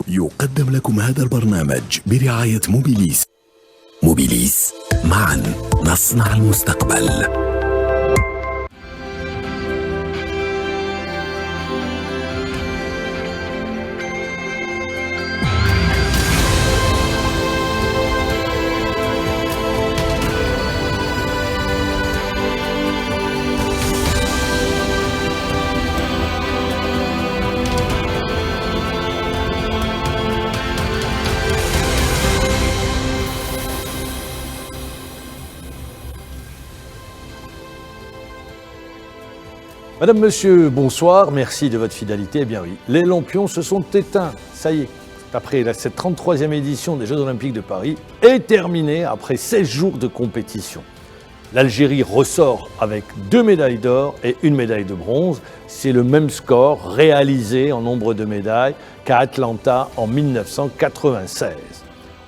يقدم لكم هذا البرنامج برعاية موبيليس. موبيليس، معا نصنع المستقبل. Madame, Monsieur, bonsoir, merci de votre fidélité. Eh bien oui, les lampions se sont éteints, ça y est. Après cette 33e édition des Jeux Olympiques de Paris est terminée après 16 jours de compétition. L'Algérie ressort avec 2 médailles d'or et 1 médaille de bronze. C'est le même score réalisé en nombre de médailles qu'à Atlanta en 1996.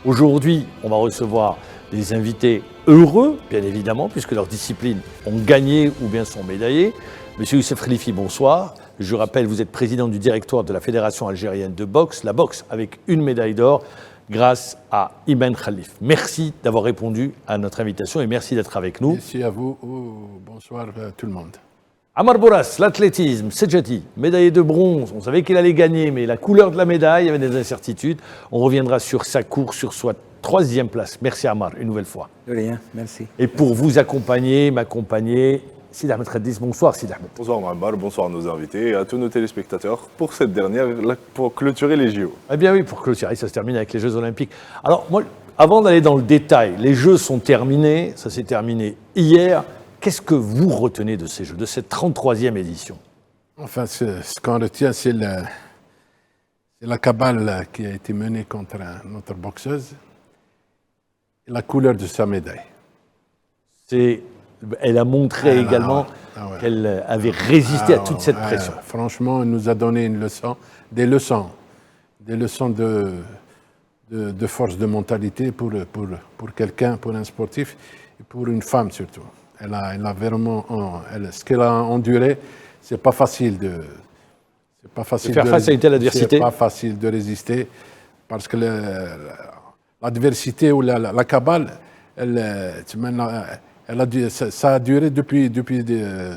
Aujourd'hui, on va recevoir des invités heureux, bien évidemment, puisque leurs disciplines ont gagné ou bien sont médaillées. Monsieur Youssef Khalifi, bonsoir. Je rappelle, vous êtes président du directoire de la Fédération algérienne de boxe, la boxe avec 1 médaille d'or grâce à Imen Khalif. Merci d'avoir répondu à notre invitation et merci d'être avec nous. Merci à vous. Bonsoir à tout le monde. Amar Boras, l'athlétisme, Sedjati, médaillé de bronze. On savait qu'il allait gagner, mais la couleur de la médaille, il y avait des incertitudes. On reviendra sur sa course, sur sa 3e place. Merci Amar, une nouvelle fois. De rien, merci. Et pour vous accompagner, m'accompagner, Sid Ahmed Khaddis, bonsoir Sid Ahmed. Bonsoir Mohamed, bonsoir à nos invités et à tous nos téléspectateurs pour cette dernière, pour clôturer les JO. Eh bien oui, pour clôturer, ça se termine avec les Jeux Olympiques. Alors moi, avant d'aller dans le détail, les Jeux sont terminés, ça s'est terminé hier. Qu'est-ce que vous retenez de ces Jeux, de cette 33e édition? Enfin, ce qu'on retient, c'est la cabale qui a été menée contre notre boxeuse et la couleur de sa médaille. Elle a montré également qu'elle avait résisté à toute cette pression. Franchement, elle nous a donné des leçons de force de mentalité pour quelqu'un, pour un sportif et pour une femme surtout. Elle a vraiment, ce qu'elle a enduré, c'est pas facile de faire face à une telle adversité. C'est pas facile de résister parce que l'adversité ou la cabale, ça a duré depuis les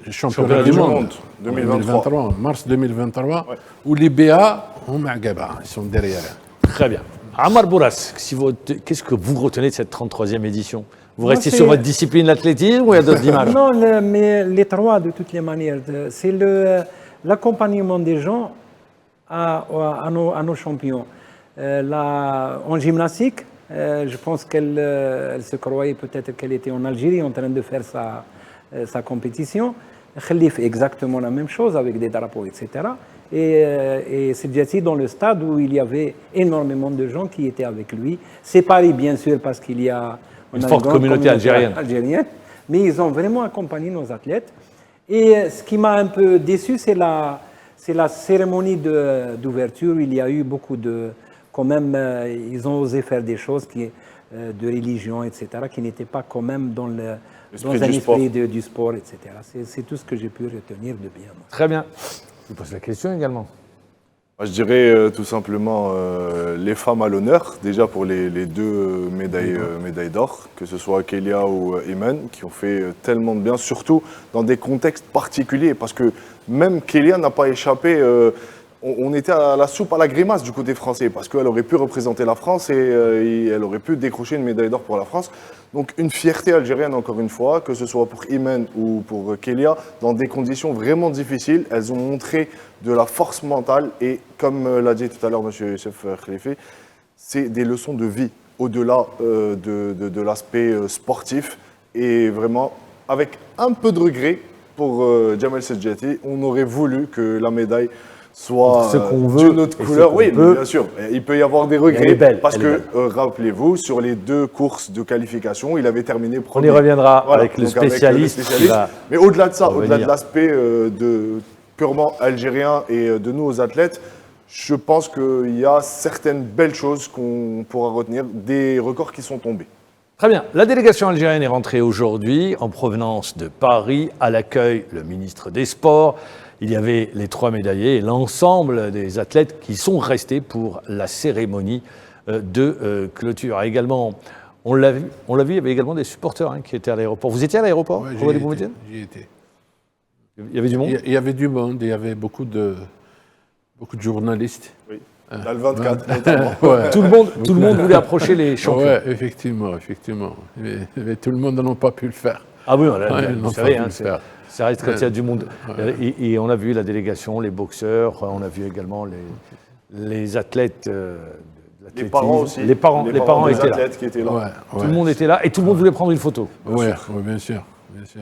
championnats du monde 2023, mars 2023, ouais. Où les BA, ils sont derrière. Très bien. Amar Boras, qu'est-ce que vous retenez de cette 33e édition? Vous restez sur votre discipline, l'athlétisme, ou il y a d'autres images? Non, mais les trois, de toutes les manières. C'est l'accompagnement des gens à nos champions. En gymnastique, je pense qu'elle se croyait peut-être qu'elle était en Algérie en train de faire sa compétition. Khalif, exactement la même chose avec des drapeaux, etc. Et Sedjati dans le stade où il y avait énormément de gens qui étaient avec lui. Séparés, bien sûr, parce qu'il y a une forte communauté algérienne. Mais ils ont vraiment accompagné nos athlètes. Et ce qui m'a un peu déçu, c'est la cérémonie d'ouverture. Il y a eu beaucoup de... Quand même, ils ont osé faire des choses de religion, etc., qui n'étaient pas quand même dans un esprit du sport, etc. C'est tout ce que j'ai pu retenir de bien. Très bien. Je vous pose la question également. Je dirais tout simplement les femmes à l'honneur, déjà pour les 2 médailles d'or, que ce soit Kélia ou Imen, qui ont fait tellement de bien, surtout dans des contextes particuliers, parce que même Kélia n'a pas échappé... On était à la soupe à la grimace du côté français parce qu'elle aurait pu représenter la France et elle aurait pu décrocher une médaille d'or pour la France. Donc une fierté algérienne encore une fois, que ce soit pour Imen ou pour Kélia, dans des conditions vraiment difficiles. Elles ont montré de la force mentale et comme l'a dit tout à l'heure M. Youssef Khalifi, c'est des leçons de vie au-delà de l'aspect sportif et vraiment avec un peu de regret pour Djamel Sedjati, on aurait voulu que la médaille soit d'une autre couleur. Oui, bien sûr. Il peut y avoir des regrets parce que, rappelez-vous, sur les 2 courses de qualification, il avait terminé premier. On y reviendra avec le spécialiste. Mais au-delà de ça, au-delà de l'aspect purement algérien et de nous aux athlètes, je pense qu'il y a certaines belles choses qu'on pourra retenir, des records qui sont tombés. Très bien. La délégation algérienne est rentrée aujourd'hui en provenance de Paris. À l'accueil, le ministre des Sports. il y avait les 3 médaillés et l'ensemble des athlètes qui sont restés pour la cérémonie de clôture. Également, on l'a vu, il y avait également des supporters qui étaient à l'aéroport. Vous étiez à l'aéroport? Ouais, j'y étais. Il y avait du monde? Il y avait du monde, il y avait beaucoup de journalistes. Oui. Dans le 24 notamment. Ouais. Tout le monde voulait approcher les champions. Ouais, effectivement. Mais tout le monde n'a pas pu le faire. Ah oui, Ouais, vous non, savez, pas pu le faire. ça reste quand il y a du monde. Et on a vu la délégation, les boxeurs, on a vu également les athlètes. Les parents aussi. Les parents des étaient là. athlètes qui étaient là. Ouais, Tout le monde était là et tout le monde voulait prendre une photo. Ouais, bien sûr.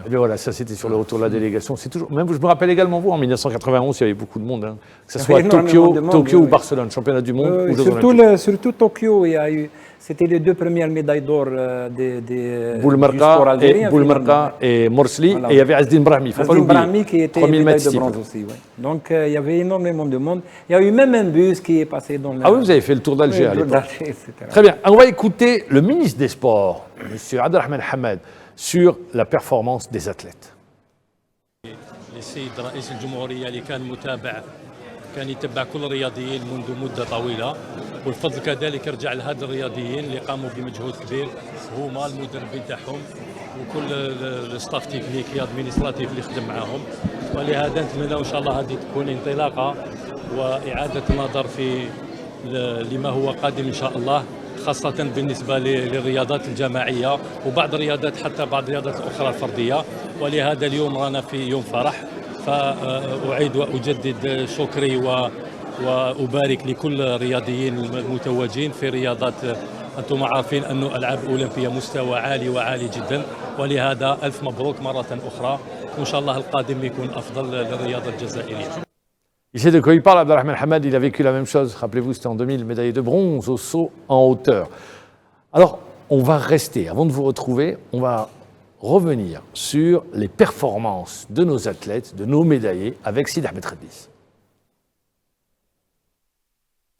Et bien voilà, ça c'était sur le retour de la délégation. C'est toujours. Même je me rappelle également vous en 1991, il y avait beaucoup de monde, que ce soit énormément de monde, Tokyo ou oui. Barcelone, championnat du monde ou Jeux Olympiques. Surtout Tokyo, c'était les 2 premières médailles d'or du sport Boulmerka algérien. et Morsli, Voilà. et il y avait Asdin Brahmi. Faut pas Asdin l'oublier. Brahmi qui était 3000 médaille mètres de bronze aussi. Ouais. Donc il y avait énormément de monde. Il y a eu même un bus qui est passé dans la... Ah oui, vous avez fait le tour d'Alger à le tour l'époque. d'Alger, etc. Très bien. On va écouter le ministre des Sports, M. Abdelrahman Hamad, sur la performance des athlètes. السيد رئيس الجمهورية اللي كان متابع كان يتبع كل الرياضيين منذ مدة طويلة والفضل كذلك يرجع لهذا الرياضيين اللي قاموا بمجهود كبير هما المدربين تاعهم وكل الستاف تكنيكي ادمينستراتيف اللي خدم معاهم ولهذا نتمنى ان شاء الله هذه تكون انطلاقة وإعادة النظر في لما هو قادم ان شاء الله خاصة بالنسبة للرياضات الجماعية وبعض الرياضات حتى بعض الرياضات الأخرى الفردية ولهذا اليوم رانا في يوم فرح فأعيد وأجدد شكري وأبارك لكل الرياضيين المتوجين في رياضات أنتم عارفين أن ألعاب أولمبية مستوى عالي وعالي جدا ولهذا ألف مبروك مرة أخرى وإن شاء الله القادم يكون أفضل للرياضة الجزائرية. Il sait de quoi il parle, Abdelrahman Hamad, il a vécu la même chose. Rappelez-vous, c'était en 2000, médaille de bronze au saut en hauteur. Alors, on va rester, avant de vous retrouver, on va revenir sur les performances de nos athlètes, de nos médaillés, avec Sid Ahmed Khabis.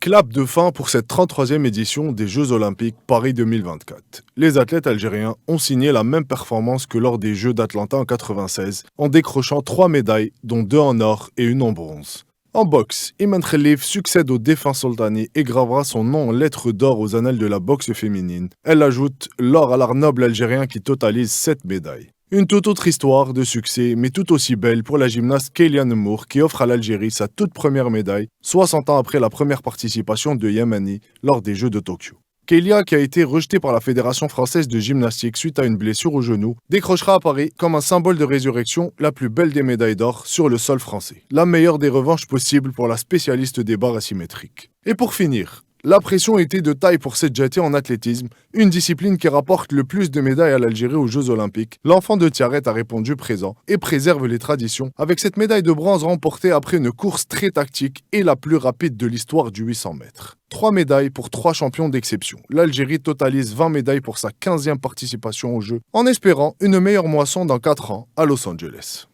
Clap de fin pour cette 33e édition des Jeux Olympiques Paris 2024. Les athlètes algériens ont signé la même performance que lors des Jeux d'Atlanta en 1996, en décrochant 3 médailles, dont 2 en or et 1 en bronze. En boxe, Iman Khalif succède au défunt Soltani et gravera son nom en lettres d'or aux annales de la boxe féminine. Elle ajoute l'or à l'art noble algérien qui totalise 7 médailles. Une toute autre histoire de succès, mais tout aussi belle pour la gymnaste Kélia Nemour qui offre à l'Algérie sa toute première médaille, 60 ans après la première participation de Yamani lors des Jeux de Tokyo. Kélia, qui a été rejetée par la Fédération française de gymnastique suite à une blessure au genou, décrochera à Paris comme un symbole de résurrection la plus belle des médailles d'or sur le sol français. La meilleure des revanches possibles pour la spécialiste des barres asymétriques. Et pour finir, la pression était de taille pour Sedjati en athlétisme, une discipline qui rapporte le plus de médailles à l'Algérie aux Jeux Olympiques. L'enfant de Tiaret a répondu présent et préserve les traditions avec cette médaille de bronze remportée après une course très tactique et la plus rapide de l'histoire du 800 mètres. 3 médailles pour 3 champions d'exception. L'Algérie totalise 20 médailles pour sa 15e participation aux Jeux, en espérant une meilleure moisson dans 4 ans à Los Angeles.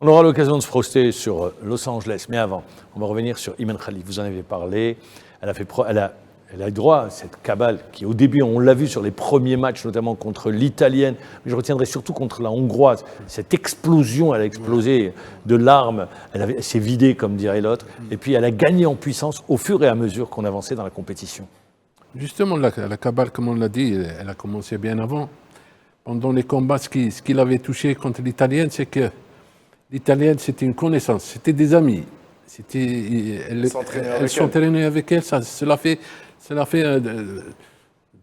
On aura l'occasion de se projeter sur Los Angeles, mais avant, on va revenir sur Iman Khalif. Vous en avez parlé, elle a eu droit à cette cabale qui, au début, on l'a vu sur les premiers matchs, notamment contre l'Italienne, mais je retiendrai surtout contre la Hongroise. Cette explosion, elle a explosé de larmes, elle s'est vidée, comme dirait l'autre, et puis elle a gagné en puissance au fur et à mesure qu'on avançait dans la compétition. Justement, la cabale, comme on l'a dit, elle a commencé bien avant. Pendant les combats, ce qui l'avait touché contre l'Italienne, c'est que l'Italienne, c'était une connaissance, c'était des amis. Elle s'entraînait avec elle, cela fait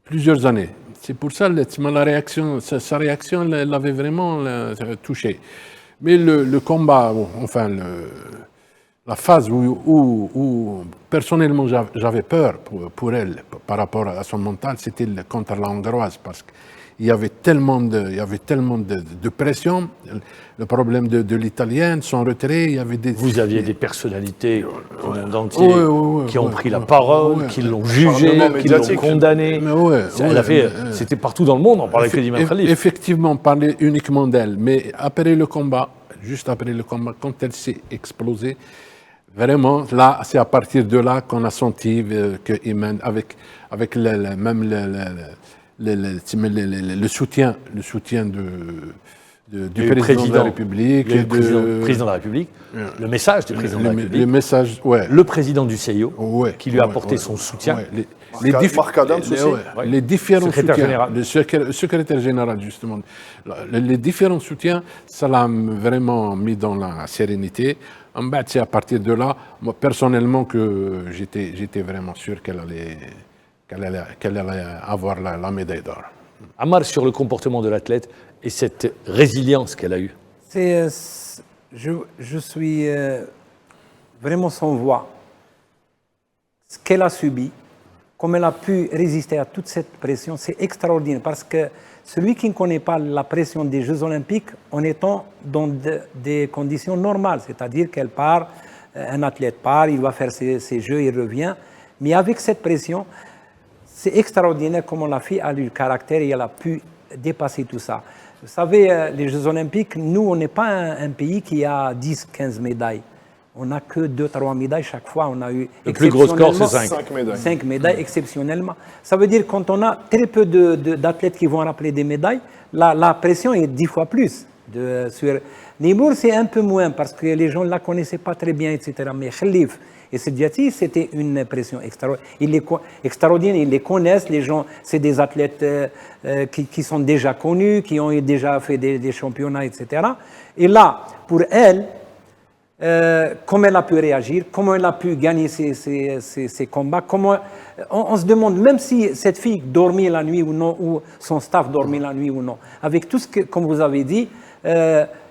plusieurs années. C'est pour ça que sa réaction l'avait vraiment touché. Mais le combat, enfin, la phase où personnellement j'avais peur pour elle par rapport à son mental, c'était contre la Hongroise, parce que il y avait tellement de pression, le problème de l'Italienne, son retrait, il y avait des... Vous aviez des personnalités du monde entier qui ont pris la parole, qui l'ont jugé, qui l'ont condamné. C'était partout dans le monde, on parlait que d'Iman Khalif. Effectivement, on parlait uniquement d'elle, mais après le combat, juste après le combat, quand elle s'est explosée, vraiment, là, c'est à partir de là qu'on a senti que Iman, avec le soutien du Et le président de la République. il y a Et le président de la République, le message du président de la République, le message, ouais. le président du CIO, Ouais, qui lui a ouais, apporté ouais, son soutien. ouais. Marc Adams aussi. Les différents Secrétaire soutiens, général. le secrétaire général justement, les différents soutiens, ça l'a vraiment mis dans la sérénité. En bas, c'est à partir de là, moi personnellement, que j'étais vraiment sûr qu'elle allait avoir la médaille d'or. Ammar, sur le comportement de l'athlète et cette résilience qu'elle a eue. Je suis vraiment sans voix. Ce qu'elle a subi, comme elle a pu résister à toute cette pression, c'est extraordinaire. Parce que celui qui ne connaît pas la pression des Jeux Olympiques en étant dans des conditions normales, c'est-à-dire qu'elle part, un athlète part, il va faire ses jeux, il revient. Mais avec cette pression, c'est extraordinaire comment la fille a eu le caractère et elle a pu dépasser tout ça. Vous savez, les Jeux Olympiques, nous, on n'est pas un pays qui a 10, 15 médailles. On n'a que 2, 3 médailles chaque fois. On a eu Le plus gros score, c'est 5. 5 médailles. 5 médailles exceptionnellement. Ça veut dire quand on a très peu d'athlètes qui vont rappeler des médailles, la pression est 10 fois plus. Sur Nimour, c'est un peu moins parce que les gens ne la connaissaient pas très bien, etc. Mais Khalif et Sedjati, c'était une pression extraordinaire. Ils les connaissent, les gens, c'est des athlètes qui sont déjà connus, qui ont déjà fait des championnats, etc. Et là, pour elle, comment elle a pu réagir, comment elle a pu gagner ses combats, on se demande, même si cette fille dormait la nuit ou non, ou son staff dormait la nuit ou non, avec tout ce que, comme vous avez dit,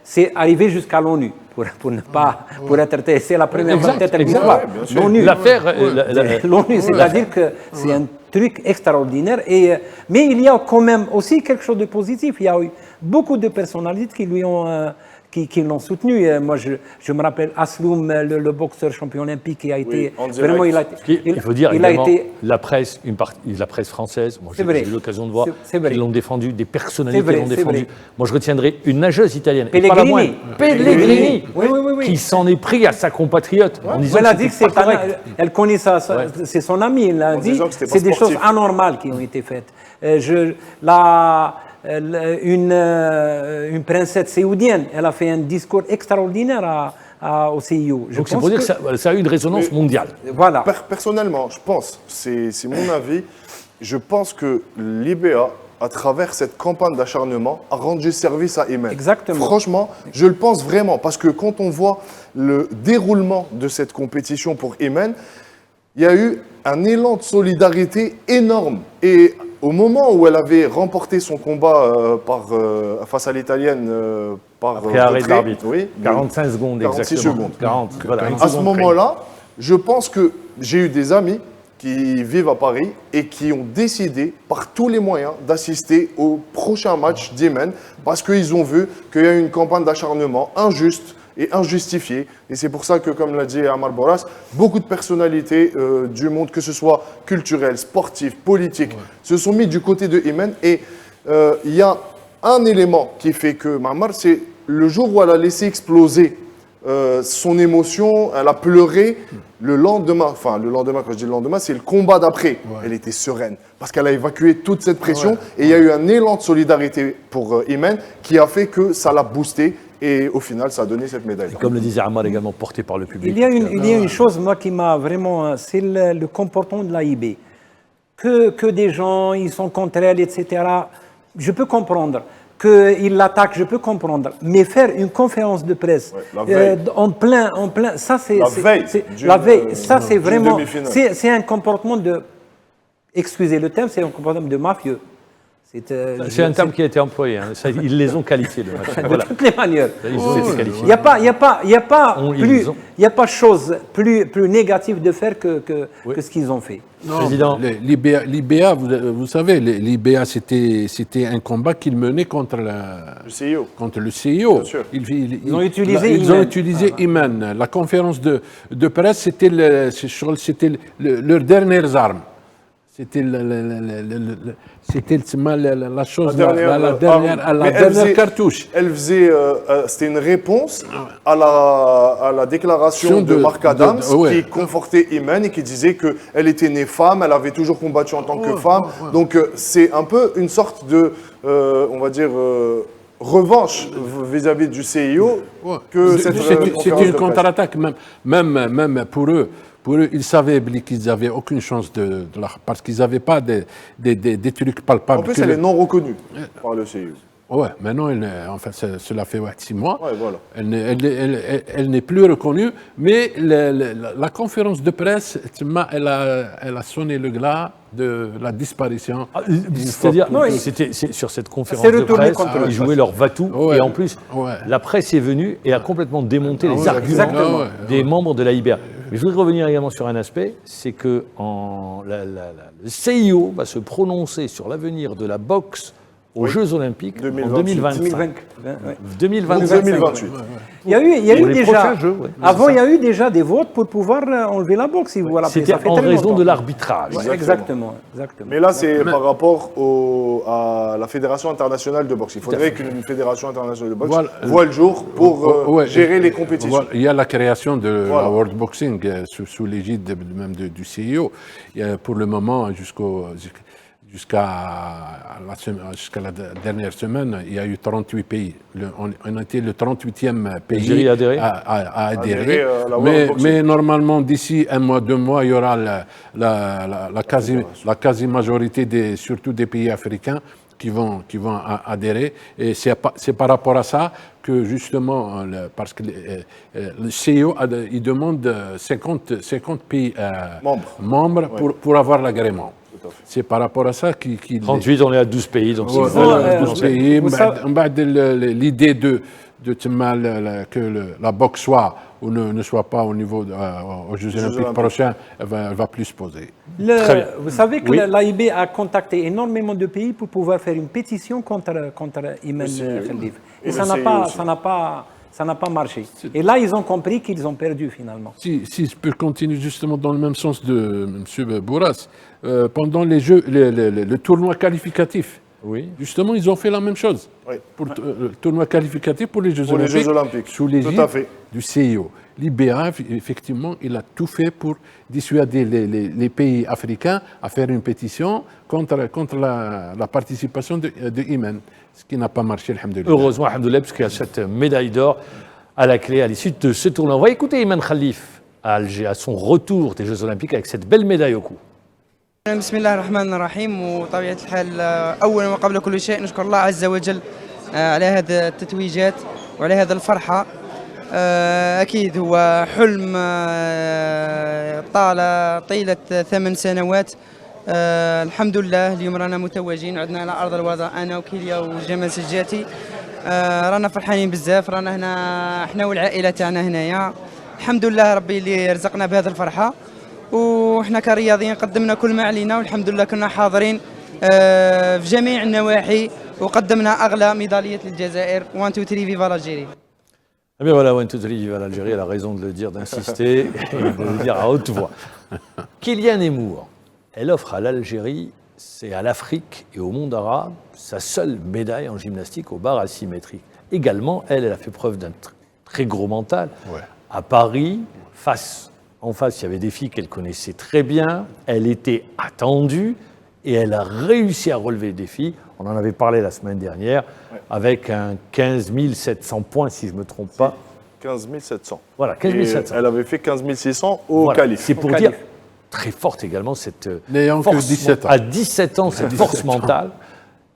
c'est arrivé jusqu'à l'ONU, pour ne pas, pour être, c'est la première fois peut-être l'histoire. L'ONU, l'ONU, c'est-à-dire que c'est un truc extraordinaire, mais il y a quand même aussi quelque chose de positif, il y a eu beaucoup de personnalités qui lui ont... qui l'ont soutenu. Moi, je me rappelle Asloum, le boxeur champion olympique, qui a été vraiment. Il faut dire également la presse, la presse française. Moi, j'ai eu l'occasion de voir qu'ils l'ont défendu, des personnalités l'ont défendu. Moi, je retiendrai une nageuse italienne, Pellegrini, qui s'en est pris à sa compatriote. En disant elle a dit que elle connaît ça, c'est son ami. Elle a dit c'est des choses anormales qui ont été faites. Une princesse saoudienne, elle a fait un discours extraordinaire au CIO. Donc c'est pour dire que ça a eu une résonance mondiale. Voilà. Personnellement, je pense, c'est mon avis, je pense que l'IBA, à travers cette campagne d'acharnement, a rendu service à Imen. Exactement. Franchement, je le pense vraiment, parce que quand on voit le déroulement de cette compétition pour Imen, il y a eu un élan de solidarité énorme. Et au moment où elle avait remporté son combat face à l'Italienne par après arrêt de l'arbitre, oui, 45 secondes 46 exactement. secondes. 40, voilà, à ce moment-là, je pense que j'ai eu des amis qui vivent à Paris et qui ont décidé par tous les moyens d'assister au prochain match d'Imen parce qu'ils ont vu qu'il y a eu une campagne d'acharnement injuste et injustifiée. Et c'est pour ça que, comme l'a dit Ammar Boras, beaucoup de personnalités du monde, que ce soit culturel, sportif, politique, se sont mis du côté de Imen. Et il y a un élément qui fait que Ammar, c'est le jour où elle a laissé exploser son émotion, elle a pleuré. Le lendemain, quand je dis le lendemain, c'est le combat d'après. Elle était sereine parce qu'elle a évacué toute cette pression et il y a eu un élan de solidarité pour Imen qui a fait que ça l'a boosté et au final, ça a donné cette médaille. Et comme le disait Ammar, également porté par le public. Il y a une chose, moi, qui m'a vraiment... C'est le comportement de l'AIB. Que des gens, ils sont contre elle, etc. Je peux comprendre. Qu'ils l'attaquent, je peux comprendre. Mais faire une conférence de presse en plein, ça c'est... La veille, ça c'est vraiment... C'est un comportement de... Excusez le terme, c'est un comportement de mafieux. C'est un terme qui a été employé. Hein. Ça, ils les ont qualifiés de mafieux. De toutes les manières. Ils ont été qualifiés. Il n'y a pas chose plus négative de faire que ce qu'ils ont fait. Non, l'IBA, vous savez, l'IBA, c'était un combat qu'ils menaient contre le CIO. Contre le CIO. Ils ont utilisé Imen. La conférence de presse, c'était leurs dernières armes. C'était la dernière cartouche. Elle faisait, c'était une réponse à la déclaration de Marc Adams qui confortait Imen et qui disait qu'elle était née femme, elle avait toujours combattu en tant que femme. Donc c'est un peu une sorte de, on va dire, revanche vis-à-vis du CIO Ouais. que cette C'est conférence une de presse. contre-attaque, même pour eux. Pour eux, ils savaient qu'ils n'avaient aucune chance parce qu'ils n'avaient pas des trucs palpables. En plus, elle est non reconnue par le CIO. Ouais, maintenant, enfin, cela fait 6 mois. Ouais, voilà. Elle n'est plus reconnue, mais la conférence de presse, elle a sonné le glas de la disparition. C'est-à-dire, Non, c'était sur cette conférence c'est de retourné presse, contre eux. ils jouaient leur va-tout, Ouais. et en plus, Ouais. la presse est venue et a complètement démonté les ouais, arguments exactement. des membres de la IBER. Mais je voudrais revenir également sur un aspect, c'est que le CIO va se prononcer sur l'avenir de la boxe aux Jeux Olympiques en 2025. 2028. Il y a eu Pour les déjà, prochains Jeux, ouais. avant il y a eu déjà des votes pour pouvoir enlever la boxe, si vous vous rappelez. C'était Ça fait en très raison longtemps. de l'arbitrage. Ouais, exactement. Mais là, c'est par rapport à la Fédération internationale de boxe. Il faudrait qu'une fédération internationale de boxe Voilà. voit le jour pour Ouais, gérer les compétitions. Voilà, il y a la création de Voilà. la World Boxing sous l'égide même du CIO. Il y a, pour le moment, jusqu'à la dernière semaine, il y a eu 38 pays. On a été le 38e pays Algérie a adhéré à adhérer. Adhérer à la World Boxing. Mais normalement, d'ici 1 mois, 2 mois, il y aura la quasi-majorité, surtout des pays africains, qui vont adhérer. Et c'est par rapport à ça que, justement, parce que le CIO il demande 50 pays membres pour avoir l'agrément. C'est par rapport à ça qu'il 38, on est à 12 pays, donc Ouais, c'est voilà, vous 12 pays. vous savez- L'idée que la boxe soit ou ne soit pas au niveau aux Jeux Olympiques prochains, elle va plus se poser. Très bien. Vous savez que Oui. l'AIB a contacté énormément de pays pour pouvoir faire une pétition contre Iman Khalif. Et ça n'a pas marché. Et là, ils ont compris qu'ils ont perdu finalement. Si je peux continuer justement dans le même sens de M. Bourras, pendant les Jeux, le tournoi qualificatif, Oui. justement, ils ont fait la même chose. Oui. Pour le tournoi qualificatif pour les Jeux Pour les Olympiques, Jeux Olympiques. sous l'égide Tout à fait. du CIO. L'IBA, effectivement, il a tout fait pour dissuader les pays africains à faire une pétition contre la participation de Iman, ce qui n'a pas marché, alhamdoulilah. Heureusement, alhamdoulilah, parce qu'il y a cette médaille d'or à la clé à l'issue de ce tournoi. On va écouter Iman Khalif à Alger, à son retour des Jeux Olympiques avec cette belle médaille au cou. بسم الله الرحمن الرحيم وطبيعة الحال أولا وقبل كل شيء نشكر الله عز وجل على هذه التتويجات وعلى هذا الفرحة. أكيد هو حلم طيلة 8 سنوات. الحمد لله اليوم رانا متوجين عدنا على أرض الوضع أنا وكيليا وجمال سجاتي. رانا فرحانين بزاف رانا هنا احنا والعائلة تاعنا هنايا. الحمد لله ربي اللي رزقنا بهذه الفرحة. وإحنا كرياضيين قدمنا كل ما علينا والحمد لله كنا حاضرين في جميع النواحي وقدمنا أغلى ميدالية للجزائر 1 2 3 فيفا l'Algérie. Eh bien voilà, One, Two, Three, vive l'Algérie, elle a raison de le dire, d'insister et de le dire à haute voix. Kylian Emour, elle offre à l'Algérie, c'est à l'Afrique et au monde arabe, sa seule médaille en gymnastique au bar asymétrique. Également, elle a fait preuve d'un très gros mental. Ouais. À Paris, en face, il y avait des filles qu'elle connaissait très bien, elle était attendue et elle a réussi à relever le défi. On en avait parlé la semaine dernière, avec un 15 700 points, si je ne me trompe pas. 15 700. Voilà, 15 Et 700. elle avait fait 15 600 au Voilà. qualif. C'est pour Au dire, qualif. très forte également, cette N'ayant que force 17 ans. à 17 ans, cette force mentale.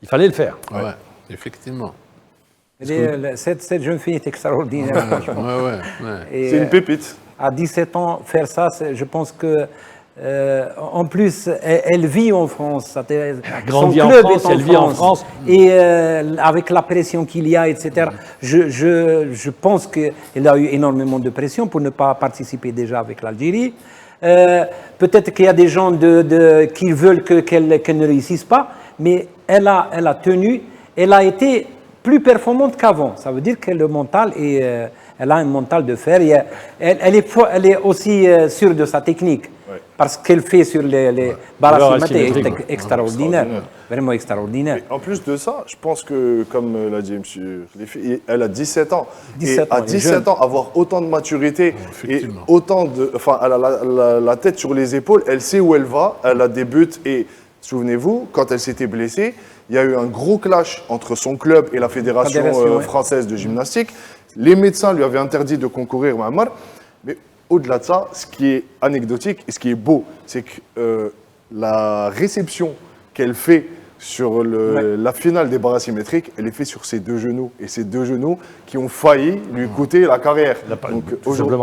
Il fallait le faire. Ouais, effectivement. Cette jeune fille est extraordinaire, franchement. Ouais. Et, C'est une pépite. à 17 ans, faire ça, je pense que. En plus, elle vit en France. grandi Son en club France, est elle vit en France. Et avec la pression qu'il y a, etc., je pense qu'elle a eu énormément de pression pour ne pas participer déjà avec l'Algérie. Peut-être qu'il y a des gens qui veulent qu'elle ne réussisse pas, mais elle a tenu, elle a été plus performante qu'avant. Ça veut dire que le mental elle a un mental de fer. Et elle est aussi sûre de sa technique. Ouais. Parce qu'elle fait sur les barres asymétriques est extraordinaire. Extraordinaire. Vraiment extraordinaire. Et en plus de ça, je pense que, comme l'a dit M. Khalifi, elle a 17 ans. 17 et à ans, elle est 17 jeune. ans, avoir autant de maturité et effectivement. autant de. Enfin, elle a la tête sur les épaules, elle sait où elle va, elle a des buts. Et souvenez-vous, quand elle s'était blessée, il y a eu un gros clash entre son club et la fédération ouais. française de gymnastique. Les médecins lui avaient interdit de concourir, Mouammar. Mais au-delà de ça, ce qui est anecdotique et ce qui est beau, c'est que la réception qu'elle fait sur la finale des barres asymétriques, elle est faite sur ses 2 genoux. Et ces 2 genoux qui ont failli lui coûter la carrière. Donc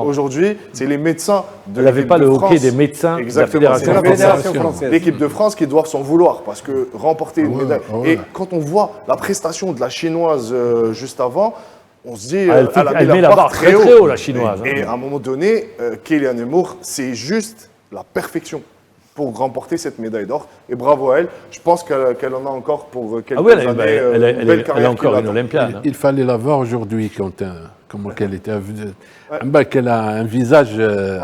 aujourd'hui, c'est les médecins de Elle n'avait l'équipe pas de le France. hockey des médecins Exactement, de la fédération. c'est la fédération française. L'équipe de France qui doivent s'en vouloir parce que remporter une médaille. Et quand on voit la prestation de la chinoise juste avant, on se dit, Elle met la barre très haut, la chinoise. Et à un moment donné, Kéliane Moore, c'est juste la perfection pour remporter cette médaille d'or. Et bravo à elle. Je pense qu'elle en a encore pour quelques années. Elle a encore une Olympiade. Il fallait la voir aujourd'hui comment qu'elle était. Qu'elle a un visage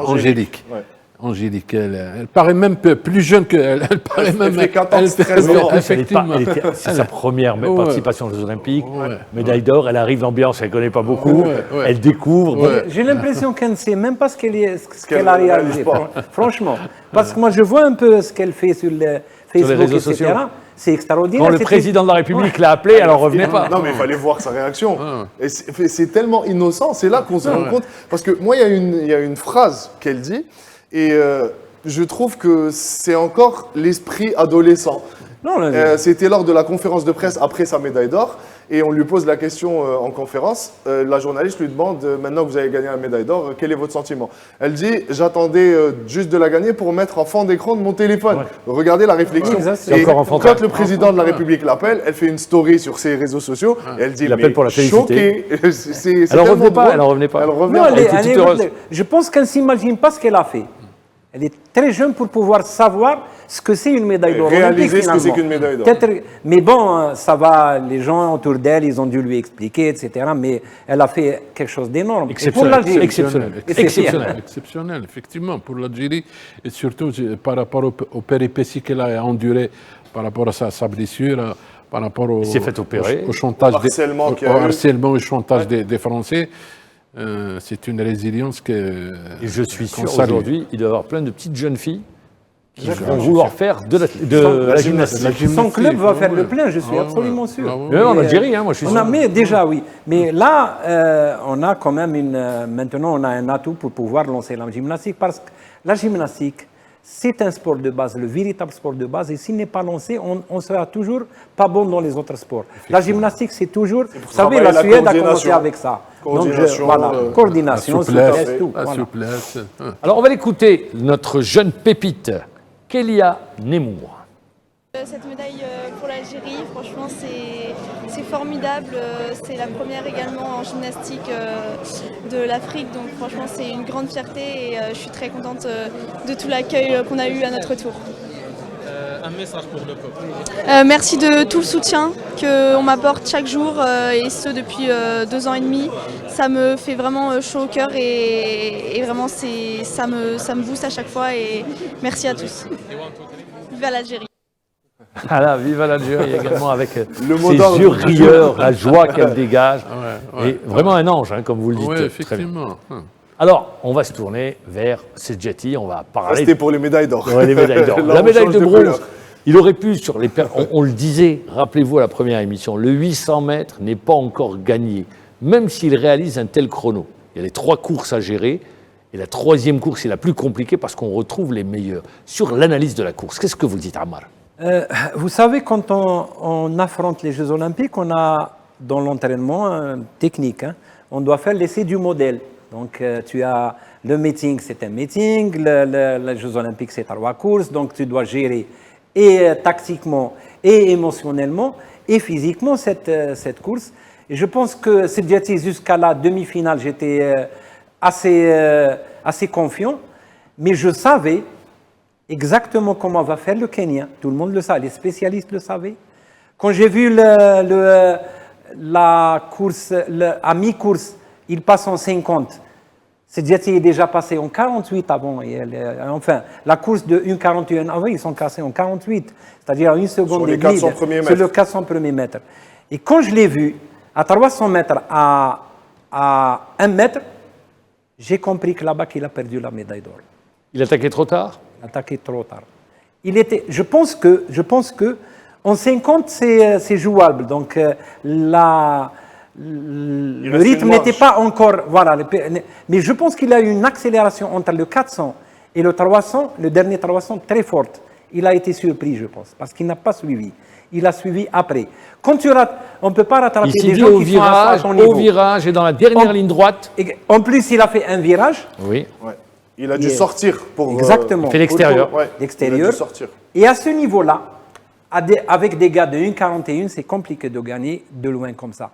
angélique. Ouais. Angélique, elle paraît même plus jeune qu'elle. Elle paraît même. fait 14, 13 ans. Effectivement. C'est sa première participation aux Jeux Olympiques. Ouais. Médaille d'or, elle arrive, l'ambiance, elle ne connaît pas beaucoup. Ouais. Elle découvre. Ouais. J'ai l'impression qu'elle ne sait même pas ce qu'elle a réalise réalisé, pas. franchement. Parce que moi, je vois un peu ce qu'elle fait sur le Facebook, réseaux etc. sociaux. C'est extraordinaire. Quand le président de la République l'a appelée, elle n'en revenait pas. Non, mais il fallait voir sa réaction. Ah. Et c'est tellement innocent, c'est là qu'on se rend compte. Parce que moi, il y a une phrase qu'elle dit, et je trouve que c'est encore l'esprit adolescent. Non, C'était lors de la conférence de presse après sa médaille d'or, et on lui pose la question en conférence. La journaliste lui demande, maintenant que vous avez gagné la médaille d'or, quel est votre sentiment? Elle dit, j'attendais juste de la gagner pour mettre en fond d'écran de mon téléphone. Ouais. Regardez la réflexion. Ouais, c'est Et encore enfantin. quand le président de la République l'appelle, elle fait une story sur ses réseaux sociaux, et elle dit, Il appelle pour la féliciter. choquée. C'est Elle en tellement revenait pas, drôle. elle en revenait pas. Elle revenait Non, pas. était toute heureuse. je pense qu'elle ne s'imagine pas ce qu'elle a fait. Elle est très jeune pour pouvoir savoir ce que c'est une médaille d'or Réaliser olympique, ce que c'est finalement. qu'une médaille d'or. Peut-être- Mais bon, ça va, les gens autour d'elle, ils ont dû lui expliquer, etc. Mais elle a fait quelque chose d'énorme. Et pour l'Algérie. Exceptionnel. Et c'est Exceptionnel. Exceptionnel, effectivement, pour l'Algérie, et surtout par rapport aux péripéties qu'elle a endurées, par rapport à sa blessure, par rapport au, s'est fait opérer. au chantage, Au harcèlement qu'il y a au eu. harcèlement et au chantage des Français. C'est une résilience que. Et je suis qu'on sûr, salue. aujourd'hui, il doit y avoir plein de petites jeunes filles qui vont vouloir faire de la gymnastique. Son club va faire le plein, je suis absolument sûr. Ah ouais. Même en Algérie, moi je suis sûr. Mais déjà, oui. Mais là, on a quand même maintenant, on a un atout pour pouvoir lancer la gymnastique parce que la gymnastique, c'est un sport de base, le véritable sport de base. Et s'il n'est pas lancé, on sera toujours pas bon dans les autres sports. La gymnastique, c'est toujours. Vous savez, la travailler la Suède a commencé coordination. avec ça. Donc, Coordination, voilà, coordination, La souplesse, souplesse, tout. la voilà. souplesse. Alors on va l'écouter, notre jeune pépite, Kélia Nemour. Cette médaille pour l'Algérie, franchement, c'est formidable. C'est la première également en gymnastique de l'Afrique. Donc franchement, c'est une grande fierté et je suis très contente de tout l'accueil qu'on a eu à notre tour. Un message pour le peuple. Merci de tout le soutien qu'on m'apporte chaque jour et ce depuis 2 ans et demi. Ça me fait vraiment chaud au cœur et vraiment ça me booste à chaque fois et merci à tous. Vive l'Algérie. Voilà, vive l'Algérie également avec Le mot ses d'ordre. yeux rieurs, la joie qu'elle dégage. Ouais. Et vraiment un ange, comme vous le dites. Oui, très bien. effectivement. Alors, on va se tourner vers Sedjati, on va Ça, parler c'était pour les médailles d'or. Ouais, les médailles d'or. Là, La on médaille change de bronze, couleur. il aurait pu, sur les on le disait, rappelez-vous à la première émission, le 800 mètres n'est pas encore gagné, même s'il réalise un tel chrono. Il y a les 3 courses à gérer, et la 3e course est la plus compliquée parce qu'on retrouve les meilleurs. Sur l'analyse de la course, qu'est-ce que vous dites, Ammar? Vous savez, quand on affronte les Jeux Olympiques, on a dans l'entraînement technique, hein, on doit faire l'essai du modèle. Donc tu as le meeting, c'est un meeting, les Jeux Olympiques, c'est 3 courses, donc tu dois gérer et tactiquement et émotionnellement et physiquement cette course. Et je pense que Sedjati, jusqu'à la demi-finale, j'étais assez confiant, mais je savais exactement comment va faire le Kenya. Tout le monde le savait, les spécialistes le savaient. Quand j'ai vu la course, à mi-course, il passe en 50. Sedjati est déjà passé en 48 avant. Enfin, la course de 1,41 avant, ils sont cassés en 48. C'est-à-dire à 1 seconde Sur les et demie 400 premiers sur mètres. le 400 premiers mètres. Et quand je l'ai vu, à 300 mètres, à 1 mètre, j'ai compris que là-bas, qu'il a perdu la médaille d'or. Il attaquait trop tard? Attaqué trop tard. Je pense que En 50, c'est jouable. Donc, le reste rythme une n'était marge. pas encore. Voilà, mais je pense qu'il a eu une accélération entre le 400 et le 300, le dernier 300, très forte. Il a été surpris, je pense, parce qu'il n'a pas suivi. Il a suivi après. Quand tu rates, on ne peut pas rattraper Il s'est des dit gens au qui sont à son virage, niveau. au virage et dans la dernière En- ligne droite. Et en plus, il a fait un virage. Oui. Ouais. Il a dû Il est- sortir pour. Exactement. fait l'extérieur. Ouais, L'extérieur. Il a dû sortir. Et à ce niveau-là, avec des gars de 1,41, c'est compliqué de gagner de loin comme ça.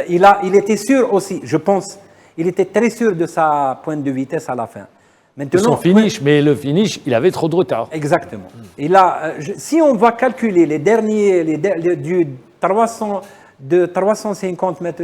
Il était sûr aussi, je pense, il était très sûr de sa pointe de vitesse à la fin. De Maintenant, son finish, mais le finish, il avait trop de retard. exactement. Et là, si on va calculer les derniers, du 300, de 350 mètres,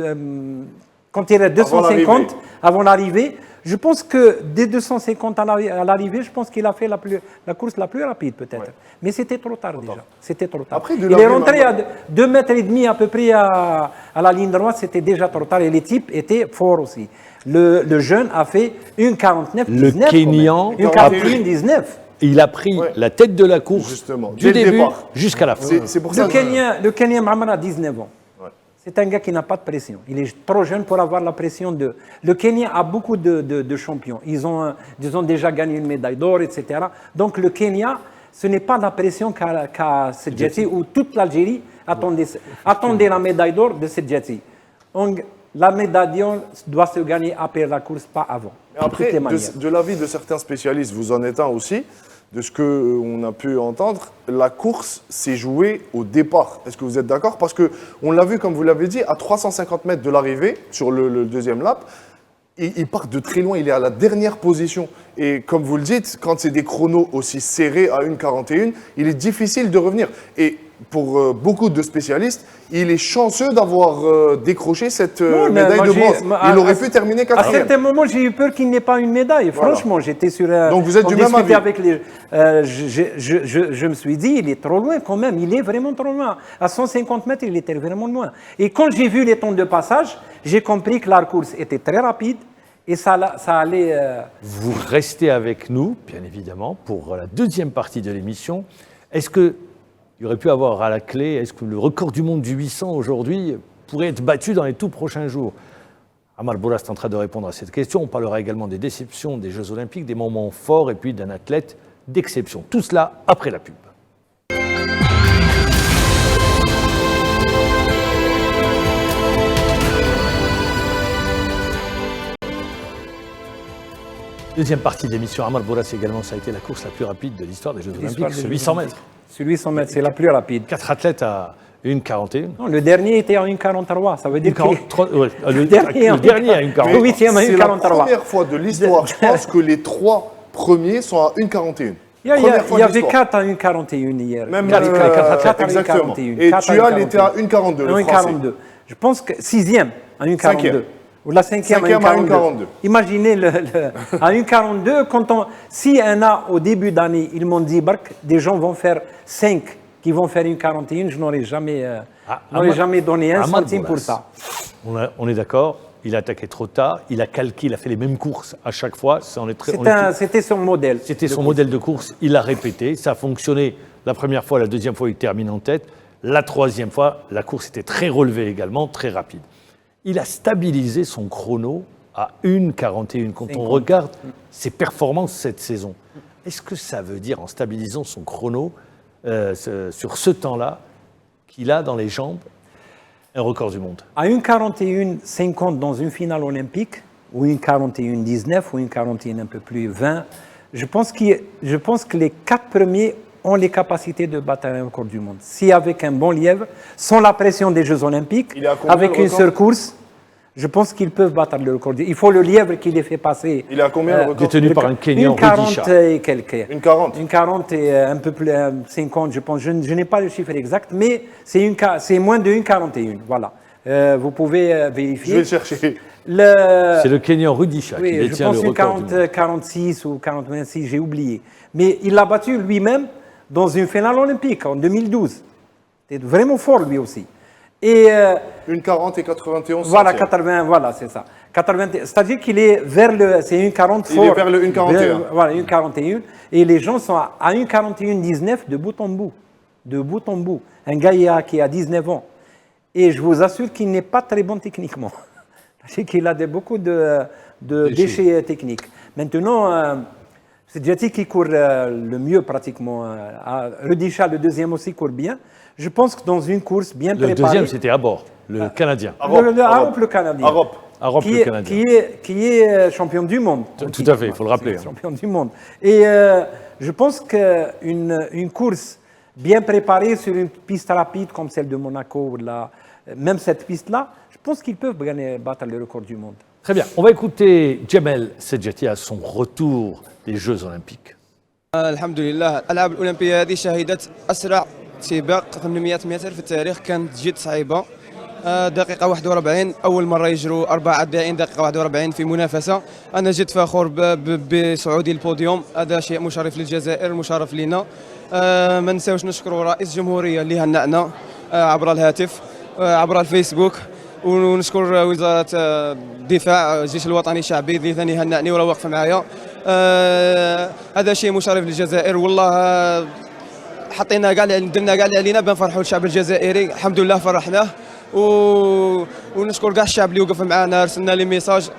quand il est à 250 avant l'arrivée, je pense que des 250 à l'arrivée, je pense qu'il a fait la course la plus rapide peut-être. Ouais. Mais c'était trop tard déjà. C'était trop tard. Après, de il la est même rentré à manière- 2 mètres et demi à peu près à la ligne droite, c'était déjà trop tard. Et les types étaient forts aussi. Le jeune a fait 1,49, 19. Kenyan Une a 41, 19. Il a pris Ouais. la tête de la course Justement, du dès le début départ. jusqu'à la fin. C'est pour ça Le Kenyan Mahamad a 19 ans. Ouais. C'est un gars qui n'a pas de pression. Il est trop jeune pour avoir la pression de... Le Kenya a beaucoup de champions. Ils ont déjà gagné une médaille d'or, etc. Donc le Kenya, ce n'est pas la pression qu'a Sedjati où toute l'Algérie attendait la médaille d'or de Sedjati. La médaille d'or doit se gagner après la course, pas avant. De toutes Après, les manières. de l'avis de certains spécialistes, vous en êtes un aussi, de ce qu'on a pu entendre, la course s'est jouée au départ. Est-ce que vous êtes d'accord? Parce qu'on l'a vu, comme vous l'avez dit, à 350 mètres de l'arrivée, sur le deuxième lap, il part de très loin, il est à la dernière position. Et comme vous le dites, quand c'est des chronos aussi serrés à 1,41, il est difficile de revenir. Et pour beaucoup de spécialistes, il est chanceux d'avoir décroché cette Non, mais médaille moi, de bronze. Il aurait pu terminer À quatrième. certains moments, j'ai eu peur qu'il n'ait pas une médaille. Voilà. Franchement, j'étais sur. Donc vous êtes on du même discutait avis. avec les. Je me suis dit, il est trop loin quand même. Il est vraiment trop loin. À 150 mètres, il était vraiment loin. Et quand j'ai vu les temps de passage, j'ai compris que la course était très rapide et ça allait. Vous restez avec nous, bien évidemment, pour la deuxième partie de l'émission. Est-ce qu'il y aurait pu avoir à la clé, est-ce que le record du monde du 800 aujourd'hui pourrait être battu dans les tout prochains jours? Amar Bourras est en train de répondre à cette question. On parlera également des déceptions des Jeux Olympiques, des moments forts et puis d'un athlète d'exception. Tout cela après la pub. Deuxième partie de l'émission, Amar Bourras également, ça a été la course la plus rapide de l'histoire des Jeux Olympiques, ce 800 mètres. Sur 800 mètres, c'est la plus rapide. 4 athlètes à 1,41. Non, le dernier était en 1,43. Ça veut dire que. 1,43, ouais, le dernier le dernier à Le 1,40. huitième à C'est la 1,43. première fois de l'histoire, je pense, que les 3 premiers sont à 1,41. Il y Première fois il y de avait l'histoire. 4 à 1,41 hier. Même Quatre- quatre- exactement. 1,41. Et Quatre à Tual était à 1,41. 1,42, le français. 1,42. Je pense que 6e à 1,42. Cinquième. Ou la 5e Cinquième à à 1,42. 1,42. Imaginez à 1,42, si un a au début d'année, ils m'ont dit, Bark, des gens vont faire 5 qui vont faire 1,41, je n'aurais jamais, jamais donné un Amar centime pour Bourras. ça. On est d'accord, il a attaqué trop tard, il a calqué, il a fait les mêmes courses à chaque fois. Ça, on est très- on est- C'était son modèle. C'était son modèle de course, il l'a répété, ça a fonctionné la première fois, la deuxième fois il termine en tête, la troisième fois la course était très relevée également, très rapide. Il a stabilisé son chrono à 1,41 quand on regarde ses performances cette saison. Est-ce que ça veut dire, en stabilisant son chrono sur ce temps-là, qu'il a dans les jambes un record du monde? À 1,41,50 dans une finale olympique, ou 1,41,19, ou 1,41 un peu plus 20, je pense que les 4 premiers ont les capacités de battre un record du monde. Si avec un bon lièvre, sans la pression des Jeux olympiques, Il est à combien, avec le une record seule course, je pense qu'ils peuvent battre le record. Il faut le lièvre qui les fait passer. Il est à combien, le record? Détenu par un Kenyan, Une 40 Rudisha. et quelques. 1,40. Une 40 et un peu plus 50, je pense. Je n'ai pas le chiffre exact, mais c'est moins de 1,41. Voilà. Vous pouvez Je vais vérifier. le chercher. C'est le Kenyan Rudisha qui Oui, je détient pense le une record du monde. 46 ou 46, j'ai oublié. Mais il l'a battu lui-même dans une finale olympique en 2012. C'était vraiment fort lui aussi. Et 1,40 et 91 voilà, centièmes. 80, voilà, c'est ça. 80, c'est-à-dire qu'il est vers le, c'est 1,40 Il fort. est vers le 1,41. Voilà, 1,41. Et les gens sont à 1,41,19 de bout en bout. de bout en bout. Un gars qui a 19 ans. Et je vous assure qu'il n'est pas très bon techniquement. C'est qu'il a beaucoup de déchets techniques. Maintenant, c'est Djati qui court le mieux pratiquement. Rudisha, le deuxième aussi, court bien. Je pense que dans une course bien Le préparée... deuxième, c'était à bord, le Canadien. Le Canadien. Arup, Qui le est, Canadien. qui est champion du monde. Tout à fait, il faut le rappeler. C'est champion du monde. Et je pense qu'une course bien préparée sur une piste rapide comme celle de Monaco, ou même cette piste-là, je pense qu'ils peuvent battre le record du monde. Très bien, on va écouter Djamel Sedjati à son retour des Jeux Olympiques. الحمد لله الالعاب الاولمبيه هذه شهدت اسرع سباق 800 متر في التاريخ، كانت جد صعيبه. دقيقه 41 اول مره يجروا 4 عدائين دقيقه 41 في منافسه. انا جد فخور بصعودي البوديوم، هذا شيء مشرف للجزائر مشرف لنا. ما نساوش نشكروا رئيس الجمهوريه اللي هنأنا عبر الهاتف عبر الفيسبوك، ونشكر وزاره الدفاع الجيش الوطني الشعبي اللي ثاني هنأني وراه واقف معايا. هذا شيء مشرف للجزائر والله. حطينا كاع درنا كاع اللي علينا بنفرحوا الشعب الجزائري، الحمد لله فرحناه. ونشكر كاع الشعب اللي وقف معنا، رسلنا لي ميساج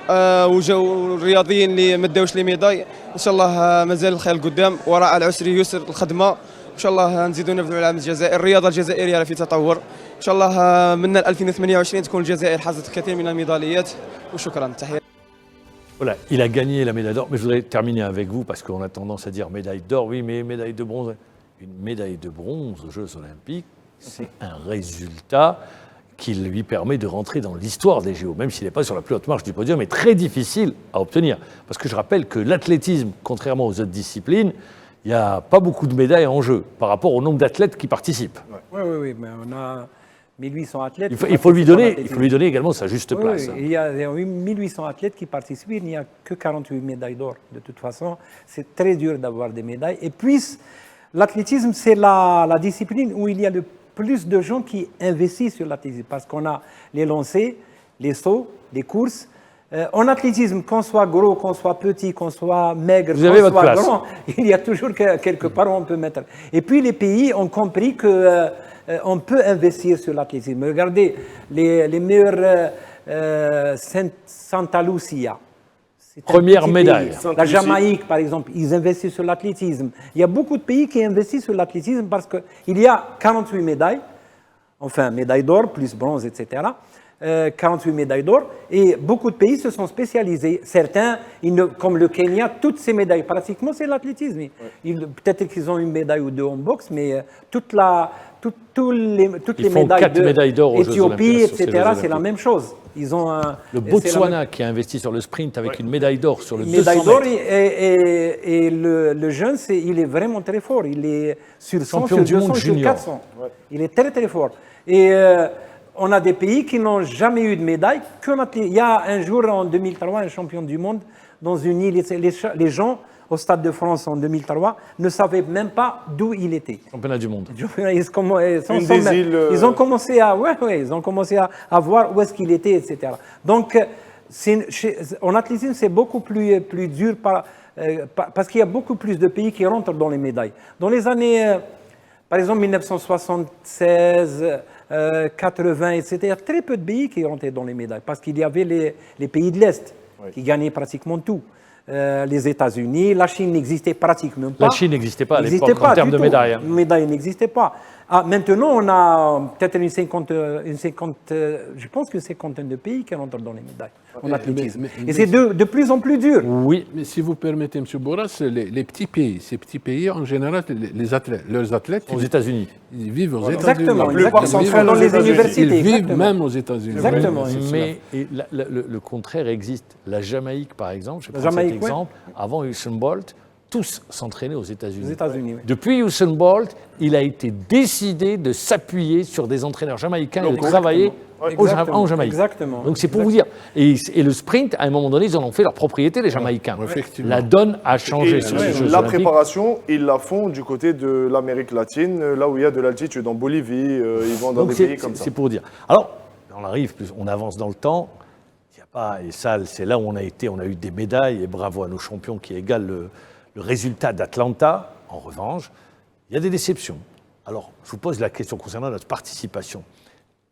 وجاو الرياضيين اللي ما داوش لي ميداي. ان شاء الله مازال الخير قدام، وراء العسر يسر الخدمه. ان شاء الله نزيدوا نبذلوا على الجزائر، الرياضه الجزائريه في تطور. ان شاء الله من 2028 تكون الجزائر حازت الكثير من الميداليات. وشكرا، تحيه. Voilà, il a gagné la médaille d'or, mais je voudrais terminer avec vous parce qu'on a tendance à dire médaille d'or, oui, mais médaille de bronze. Une médaille de bronze aux Jeux Olympiques, c'est un résultat qui lui permet de rentrer dans l'histoire des JO, même s'il n'est pas sur la plus haute marche du podium, mais très difficile à obtenir. Parce que je rappelle que l'athlétisme, contrairement aux autres disciplines, il n'y a pas beaucoup de médailles en jeu par rapport au nombre d'athlètes qui participent. Oui, mais on a 1800 athlètes. Il faut lui donner également sa juste place. Oui, il y a 1800 athlètes qui participent, il n'y a que 48 médailles d'or. De toute façon, c'est très dur d'avoir des médailles. Et puis, l'athlétisme, c'est la discipline où il y a le plus de gens qui investissent sur l'athlétisme. Parce qu'on a les lancers, les sauts, les courses. En athlétisme, qu'on soit gros, qu'on soit petit, qu'on soit maigre, qu'on soit grand, il y a toujours quelque part où on peut mettre. Et puis, les pays ont compris que... on peut investir sur l'athlétisme. Regardez, les meilleurs Santa Lucia. Première médaille. La Jamaïque, par exemple, ils investissent sur l'athlétisme. Il y a beaucoup de pays qui investissent sur l'athlétisme parce qu'il y a 48 médailles, enfin médailles d'or, plus bronze, etc. 48 médailles d'or, et beaucoup de pays se sont spécialisés. Certains, comme le Kenya, toutes ces médailles, pratiquement, c'est l'athlétisme. Peut-être qu'ils ont une médaille ou deux en boxe, mais toutes les médailles d'Éthiopie, etc., c'est la même chose. Ils ont le Botswana qui a investi sur le sprint avec une médaille d'or sur le 200 médaille d'or mètres. Et le jeune, il est vraiment très fort. Il est sur 100, champion sur du 200, monde sur junior. 400. Ouais. Il est très très fort. Et on a des pays qui n'ont jamais eu de médaille. Il y a un jour, en 2003, un champion du monde dans une île. Les gens, au Stade de France en 2003, ne savaient même pas d'où il était. Championnat du monde. Ils ont commencé à voir où est-ce qu'il était, etc. Donc, en athlétisme, c'est beaucoup plus dur parce qu'il y a beaucoup plus de pays qui rentrent dans les médailles. Dans les années, par exemple, 1976, 80, etc., il y a très peu de pays qui rentraient dans les médailles parce qu'il y avait les pays de l'Est qui gagnaient pratiquement tout. Les États-Unis, la Chine n'existait pratiquement pas. La Chine n'existait pas à l'époque en termes de médailles. Les médailles n'existaient pas. Maintenant, on a peut-être une cinquantaine de pays qui rentrent dans les médailles en athlétisme. Et c'est de plus en plus dur. Oui, mais si vous permettez, M. Bourras, les petits pays, ces petits pays, en général, leurs athlètes... Aux États-Unis. Ils vivent aux États-Unis. Exactement. Dans les universités. Ils vivent même aux États-Unis. Exactement. Mais le contraire existe. La Jamaïque, par exemple, je prends cet exemple, avant Usain Bolt, tous s'entraînaient aux États-Unis. Oui. Depuis Usain Bolt, il a été décidé de s'appuyer sur des entraîneurs jamaïcains et de travailler en Jamaïque. Exactement. Donc c'est pour vous dire. Et le sprint, à un moment donné, ils en ont fait leur propriété, les Jamaïcains. La donne a changé sur ces Jeux La olympiques. préparation, ils la font du côté de l'Amérique latine, là où il y a de l'altitude, en Bolivie, ils vont dans des pays comme ça. C'est pour dire. Alors, on avance dans le temps. Il n'y a pas, et ça, c'est là où on a eu des médailles, et bravo à nos champions qui égalent le résultat d'Atlanta. En revanche, il y a des déceptions. Alors, je vous pose la question concernant notre participation.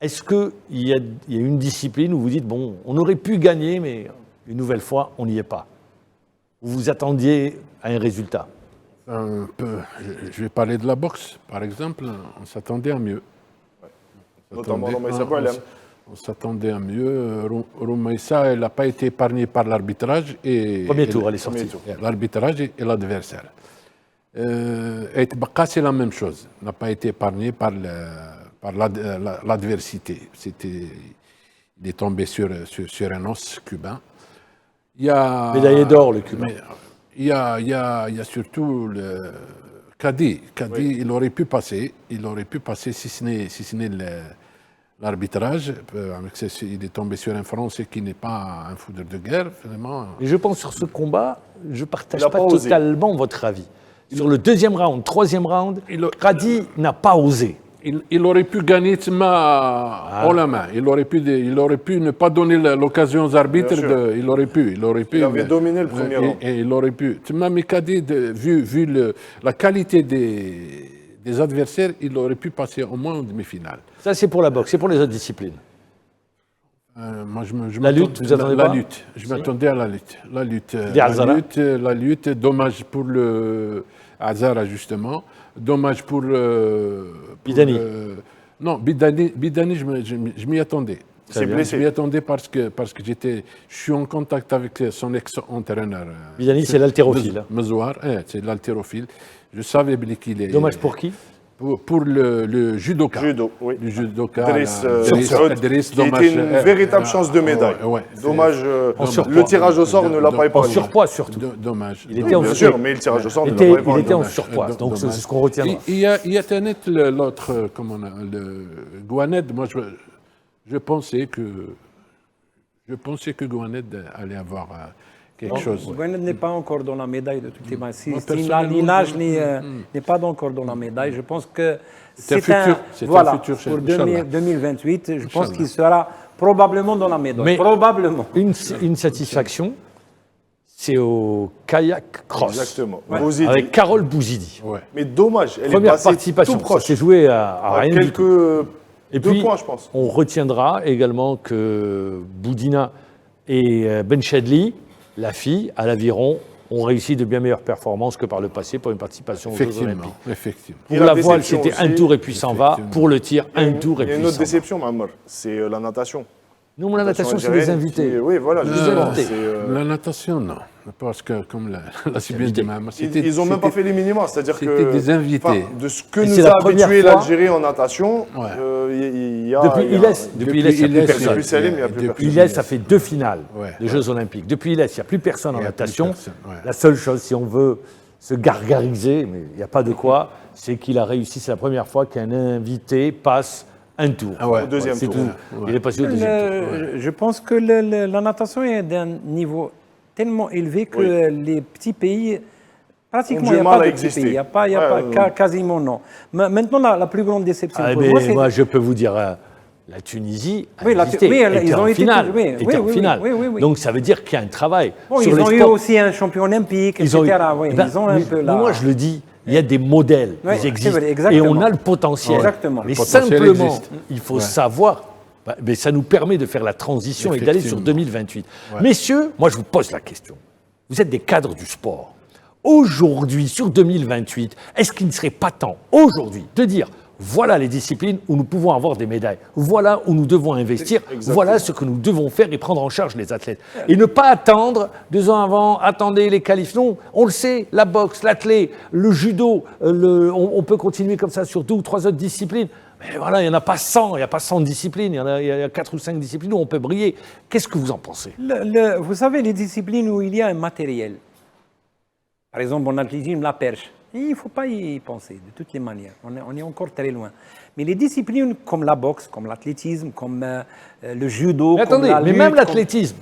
Est-ce qu'il y a une discipline où vous dites, bon, on aurait pu gagner, mais une nouvelle fois, on n'y est pas? Vous vous attendiez à un résultat? Un peu. Je vais parler de la boxe, par exemple. On s'attendait à mieux. Notamment Roumaïssa Boualem. On s'attendait à mieux. Roumaïssa, elle n'a pas été épargnée par l'arbitrage. Premier tour, elle est sortie. L'arbitrage et l'adversaire. Et Tbaka, c'est la même chose. N'a pas été épargné par l'adversité. Il est tombé sur un os cubain. Médaillé d'or, le Cubain. Il y a surtout le Cadi. Cadi, il aurait pu passer si ce n'est l'arbitrage. Il est tombé sur un Français qui n'est pas un foudre de guerre, vraiment. Et je pense sur ce combat, je ne partage pas totalement votre avis. Sur le deuxième round, troisième round, Cadi n'a pas osé. Il aurait pu gagner haut la main. Il aurait pu ne pas donner l'occasion aux arbitres. Il aurait pu. Il avait dominé le premier round. Et il aurait pu. Mais Cadi, vu la qualité des adversaires, il aurait pu passer au moins en demi-finale. Ça, c'est pour la boxe. C'est pour les autres disciplines. Moi, la lutte, vous attendez pas? La lutte. Je m'attendais à la lutte. La lutte. Dommage pour le Azara, justement. Dommage pour Bidani. Non, Bidani, je m'y attendais. Je m'y attendais parce que je suis en contact avec son ex-entraîneur. Bidani, c'est l'haltérophile. Mezouar, c'est l'haltérophile. Je savais bien qu'il est. Dommage pour qui? Pour le judoka. Oui. Le judoka. Driss, qui était une véritable chance de médaille. Dommage, le tirage au sort ne l'a pas épargné. En surpoids surtout. Dommage. Bien sûr, mais le tirage au sort ne l'a pas épargné. Il était en surpoids, donc c'est ce qu'on retiendra. Il y a Tanet, l'autre, le Gouaned. Moi, je pensais que Gouaned allait avoir quelque chose. Gouaned n'est pas encore dans la médaille de toutes les manières. L'image n'est pas encore dans la médaille. Je pense que c'est un futur pour 2028. Je pense qu'il sera probablement dans la médaille. Mais probablement. Une satisfaction, c'est au kayak cross. Exactement. Avec Carole Bouzidi. Ouais. Mais dommage, elle Première est passée participation. tout proche. C'est joué à rien du tout. Et deux puis, points, je pense. On retiendra également que Boudina et Ben Chadli, la fille, à l'aviron, ont réussi de bien meilleures performances que par le passé pour une participation aux Jeux Olympiques. Effectivement. Pour la voile, c'était un tour et puis s'en va. Pour le tir, un tour et puis s'en va. Il y a une autre déception, Mammar, c'est la natation. Non, la natation, c'est les invités. Oui, voilà. La natation, non. Parce que, comme l'a si bien dit Mammar, ils n'ont même pas fait les minima. C'est-à-dire que. C'était des invités. De ce que nous a habitué l'Algérie en natation, il y a. Depuis Ilès, il n'y a plus personne. Depuis Ilès, ça fait 2 finales des Jeux Olympiques. Depuis Ilès, il n'y a plus personne en natation. La seule chose, si on veut se gargariser, mais il n'y a pas de quoi, c'est qu'il a réussi. C'est la première fois qu'un invité passe un tour. Au deuxième tour. Il est passé au deuxième tour. Je pense que la natation est d'un niveau tellement élevé que les petits pays, pratiquement, il n'y a pas de petits pays. Il n'y a pas, quasiment non. Maintenant, la plus grande déception pour moi, c'est... Moi, je peux vous dire, la Tunisie a existé, ils ont été en finale. Donc, ça veut dire qu'il y a un travail. Bon, ils ont eu aussi un champion olympique, etc. Ils ont un peu là. Moi, je le dis, il y a des modèles, ils existent, et on a le potentiel. Exactement. Mais simplement, il faut savoir, mais ça nous permet de faire la transition et d'aller sur 2028. Messieurs, moi je vous pose la question. Vous êtes des cadres du sport. Aujourd'hui, sur 2028, est-ce qu'il ne serait pas temps, aujourd'hui, de dire voilà les disciplines où nous pouvons avoir des médailles, voilà où nous devons investir, voilà ce que nous devons faire et prendre en charge les athlètes. Et ne pas attendre 2 ans avant, attendez les qualifs. Non, on le sait, la boxe, l'athlé, le judo, on peut continuer comme ça sur 2 ou 3 autres disciplines. Mais voilà, il n'y en a pas 100, il n'y a pas 100 disciplines, il y a 4 ou 5 disciplines où on peut briller. Qu'est-ce que vous en pensez? Vous savez, les disciplines où il y a un matériel, par exemple en athlétisme, la perche, il ne faut pas y penser, de toutes les manières. On est encore très loin. Mais les disciplines comme la boxe, comme l'athlétisme, comme le judo, mais attendez, comme la lutte, mais même l'athlétisme,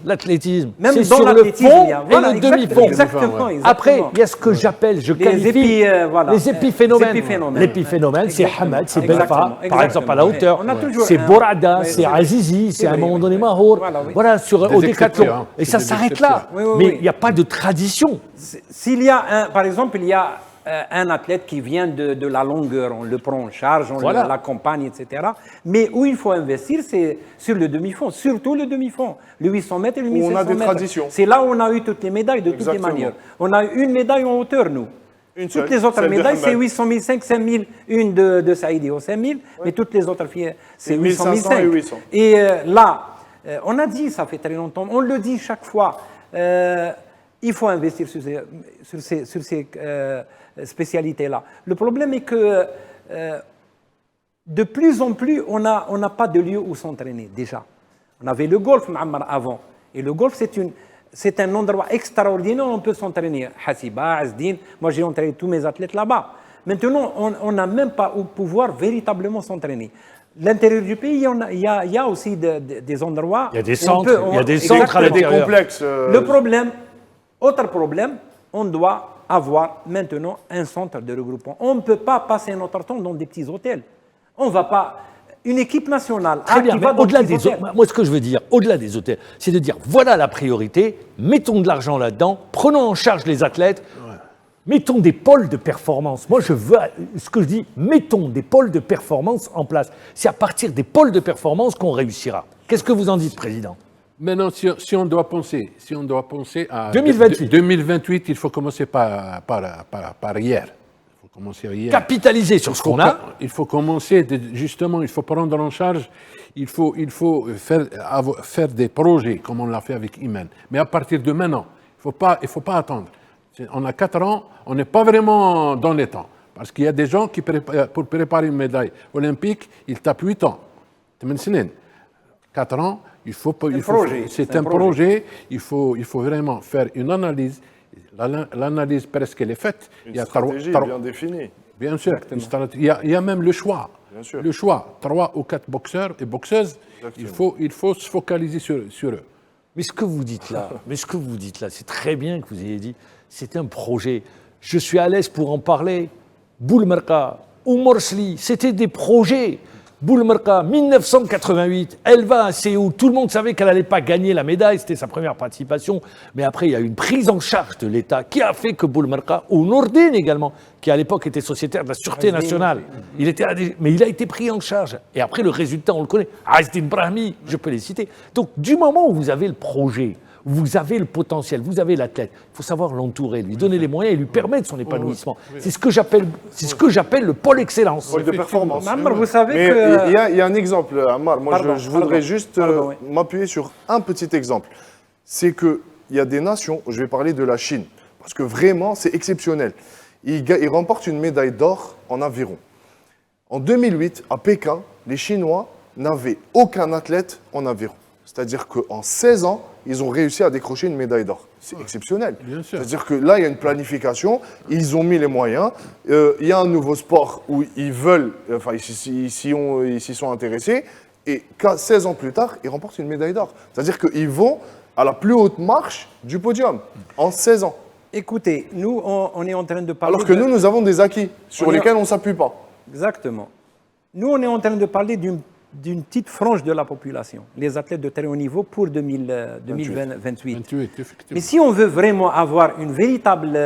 même c'est dans sur le fond et le demi-fond. Exactement. Après, il y a ce que j'appelle, je qualifie les épiphénomènes. L'épiphénomène, c'est Hamad, c'est Belfa, par exemple à la hauteur. C'est Bourada, c'est Azizi, c'est à un moment donné Mahour. Voilà, au décathlon. Et ça s'arrête là. Mais il n'y a pas de tradition. S'il y a, par exemple, il y a un athlète qui vient de la longueur, on le prend en charge, on Voilà. l'accompagne, etc. Mais où il faut investir, c'est sur le demi-fond, surtout le demi-fond, le 800 mètres et le Où 1500 on a des mètres. traditions. C'est là où on a eu toutes les médailles de toutes Exactement. les manières. On a eu une médaille en hauteur, nous. Une Toutes seule, les autres celle de médailles, c'est Hamad. 800 005, 5000, une de Saïdi au 5000, mais toutes les autres filles, c'est 800 1500 005. et 800. Et là, on a dit, ça fait très longtemps, on le dit chaque fois, il faut investir sur ces spécialités-là. Le problème est que de plus en plus, on n'a pas de lieu où s'entraîner, déjà. On avait le golf, Ma'ammar, avant. Et le golf, c'est un endroit extraordinaire où on peut s'entraîner. Hassiba, Asdin, moi j'ai entraîné tous mes athlètes là-bas. Maintenant, on n'a même pas où pouvoir véritablement s'entraîner. L'intérieur du pays, il y a aussi des endroits. Il y a des où centres, il y a des centres à Il y a des l'intérieur. complexes. Le problème, autre problème, on doit avoir maintenant un centre de regroupement. On ne peut pas passer notre temps dans des petits hôtels. On ne va pas. Une équipe nationale Très bien, qui mais va dans au-delà des des hôtels. moi, ce que je veux dire, au-delà des hôtels, c'est de dire voilà la priorité, mettons de l'argent là-dedans, prenons en charge les athlètes, mettons des pôles de performance. Moi, je veux, ce que je dis, mettons des pôles de performance en place. C'est à partir des pôles de performance qu'on réussira. Qu'est-ce que vous en dites, Président? Maintenant, si on doit penser à 2028. 2028, il faut commencer par hier. Il faut commencer hier. Capitaliser sur ce qu'on a. Il faut commencer, justement, il faut prendre en charge, il faut faire des projets, comme on l'a fait avec Imen. Mais à partir de maintenant, il ne faut pas attendre. On a 4 ans, on n'est pas vraiment dans les temps. Parce qu'il y a des gens qui, pour préparer une médaille olympique, ils tapent 8 ans. 4 ans, c'est un projet, il faut vraiment faire une analyse. L'analyse presque elle est faite. Une stratégie bien définie. Bien sûr. Il y a même le choix. Bien sûr. Le choix. 3 ou 4 boxeurs et boxeuses, il faut se focaliser sur eux. Mais ce que vous dites là, c'est très bien que vous ayez dit, c'est un projet. Je suis à l'aise pour en parler. Boulmerka ou Morsli, c'était des projets. Boulmerka, 1988, elle va à Séoul. Tout le monde savait qu'elle n'allait pas gagner la médaille, c'était sa première participation. Mais après, il y a eu une prise en charge de l'État qui a fait que Boulmerka, ou Nourdine également, qui à l'époque était sociétaire de la Sûreté nationale, mais il a été pris en charge. Et après, le résultat, on le connaît. Azdin Brahmi, je peux les citer. Donc, du moment où vous avez le projet, vous avez le potentiel, vous avez l'athlète, il faut savoir l'entourer, lui donner les moyens et lui permettre son épanouissement. C'est ce que j'appelle le pôle excellence. Pôle de performance. Ammar, vous savez Mais que... il y a un exemple, Ammar. Moi, je voudrais juste oui. m'appuyer sur un petit exemple. C'est qu'il y a des nations, je vais parler de la Chine, parce que vraiment, c'est exceptionnel. Ils remportent une médaille d'or en aviron. En 2008, à Pékin, les Chinois n'avaient aucun athlète en aviron. C'est-à-dire qu'en 16 ans, ils ont réussi à décrocher une médaille d'or. C'est exceptionnel. C'est-à-dire que là, il y a une planification, ils ont mis les moyens. Il y a un nouveau sport où ils veulent, enfin, ils s'y sont intéressés. Et 16 ans plus tard, ils remportent une médaille d'or. C'est-à-dire qu'ils vont à la plus haute marche du podium en 16 ans. Écoutez, nous, on est en train de parler... Alors que nous avons des acquis sur lesquels on ne s'appuie pas. Exactement. Nous, on est en train de parler d'une petite frange de la population, les athlètes de très haut niveau pour 2028. Mais si on veut vraiment avoir une véritable...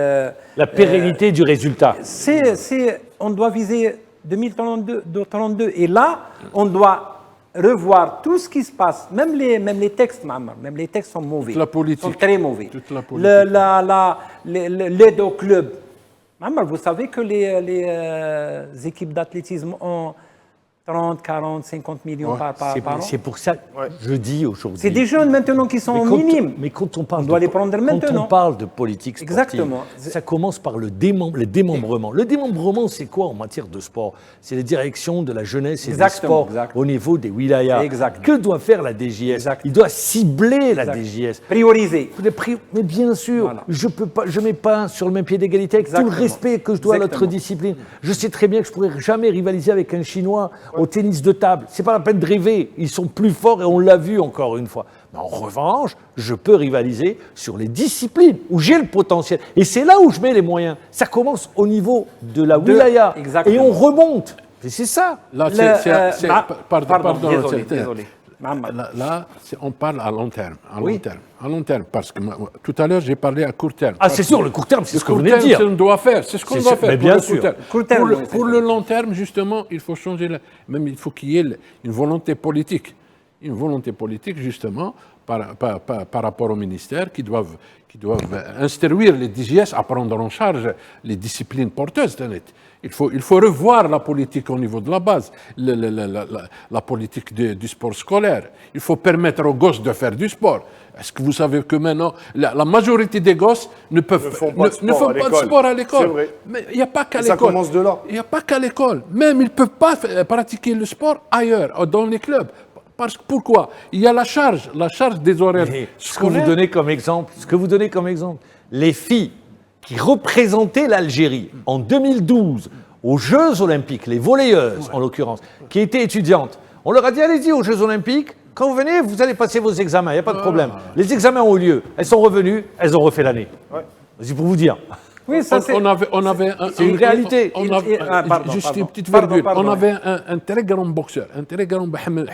La pérennité du résultat. On doit viser 2032. Et là, on doit revoir tout ce qui se passe, même les textes, même les textes sont mauvais. Toute la politique. Sont très mauvais. Toute la politique. L'aide au club. Vous savez que les équipes d'athlétisme ont 30, 40, 50 millions par an. C'est pour ça que je dis aujourd'hui. C'est des jeunes maintenant qui sont minimes. Mais quand on parle doit les prendre maintenant. Quand on parle de politique sportive, Exactement. Ça commence par le démembrement. Le démembrement, c'est quoi en matière de sport? C'est la direction de la jeunesse et des sports au niveau des wilayas. Exactement. Que doit faire la DJS? Il doit cibler la DJS. Prioriser. Mais bien sûr, Voilà. je ne mets pas sur le même pied d'égalité avec tout le respect que je dois à notre discipline. Je sais très bien que je ne pourrais jamais rivaliser avec un Chinois au tennis de table. C'est pas la peine de rêver. Ils sont plus forts et on l'a vu encore une fois. Mais en revanche, je peux rivaliser sur les disciplines où j'ai le potentiel. Et c'est là où je mets les moyens. Ça commence au niveau de la wilaya. Exactement. Et on remonte. Et c'est ça. Là, pardon, désolé. On parle à long terme. Oui. À long terme, parce que tout à l'heure, j'ai parlé à court terme. Ah, c'est sûr, le court terme, c'est ce que vous venez de C'est dire. ce qu'on doit faire. C'est ce qu'on C'est doit sûr, faire. mais pour bien le sûr. Court terme, oui, Pour le long terme, justement, il faut changer. Même il faut qu'il y ait une volonté politique. Une volonté politique, justement, par rapport aux ministères qui doivent instruire les DGS à prendre en charge les disciplines porteuses de net. Il faut revoir la politique au niveau de la base, la politique du sport scolaire. Il faut permettre aux gosses de faire du sport. Est-ce que vous savez que maintenant, la majorité des gosses ne font pas de sport à l'école. C'est vrai. Mais il n'y a pas qu'à Ça l'école. commence de là. Il n'y a pas qu'à l'école. Même ils ne peuvent pas pratiquer le sport ailleurs, dans les clubs. Pourquoi? Il y a la charge des horaires Mais ce que scolaires. vous donnez comme exemple, les filles qui représentaient l'Algérie en 2012 aux Jeux Olympiques, les volleyeuses en l'occurrence, qui étaient étudiantes, on leur a dit allez-y aux Jeux Olympiques, quand vous venez, vous allez passer vos examens, il n'y a pas de problème. Les examens ont eu lieu, elles sont revenues, elles ont refait l'année. C'est pour vous dire. Oui, ça c'est. On avait C'est une réalité. Juste une petite virgule. On avait un très grand boxeur, un très grand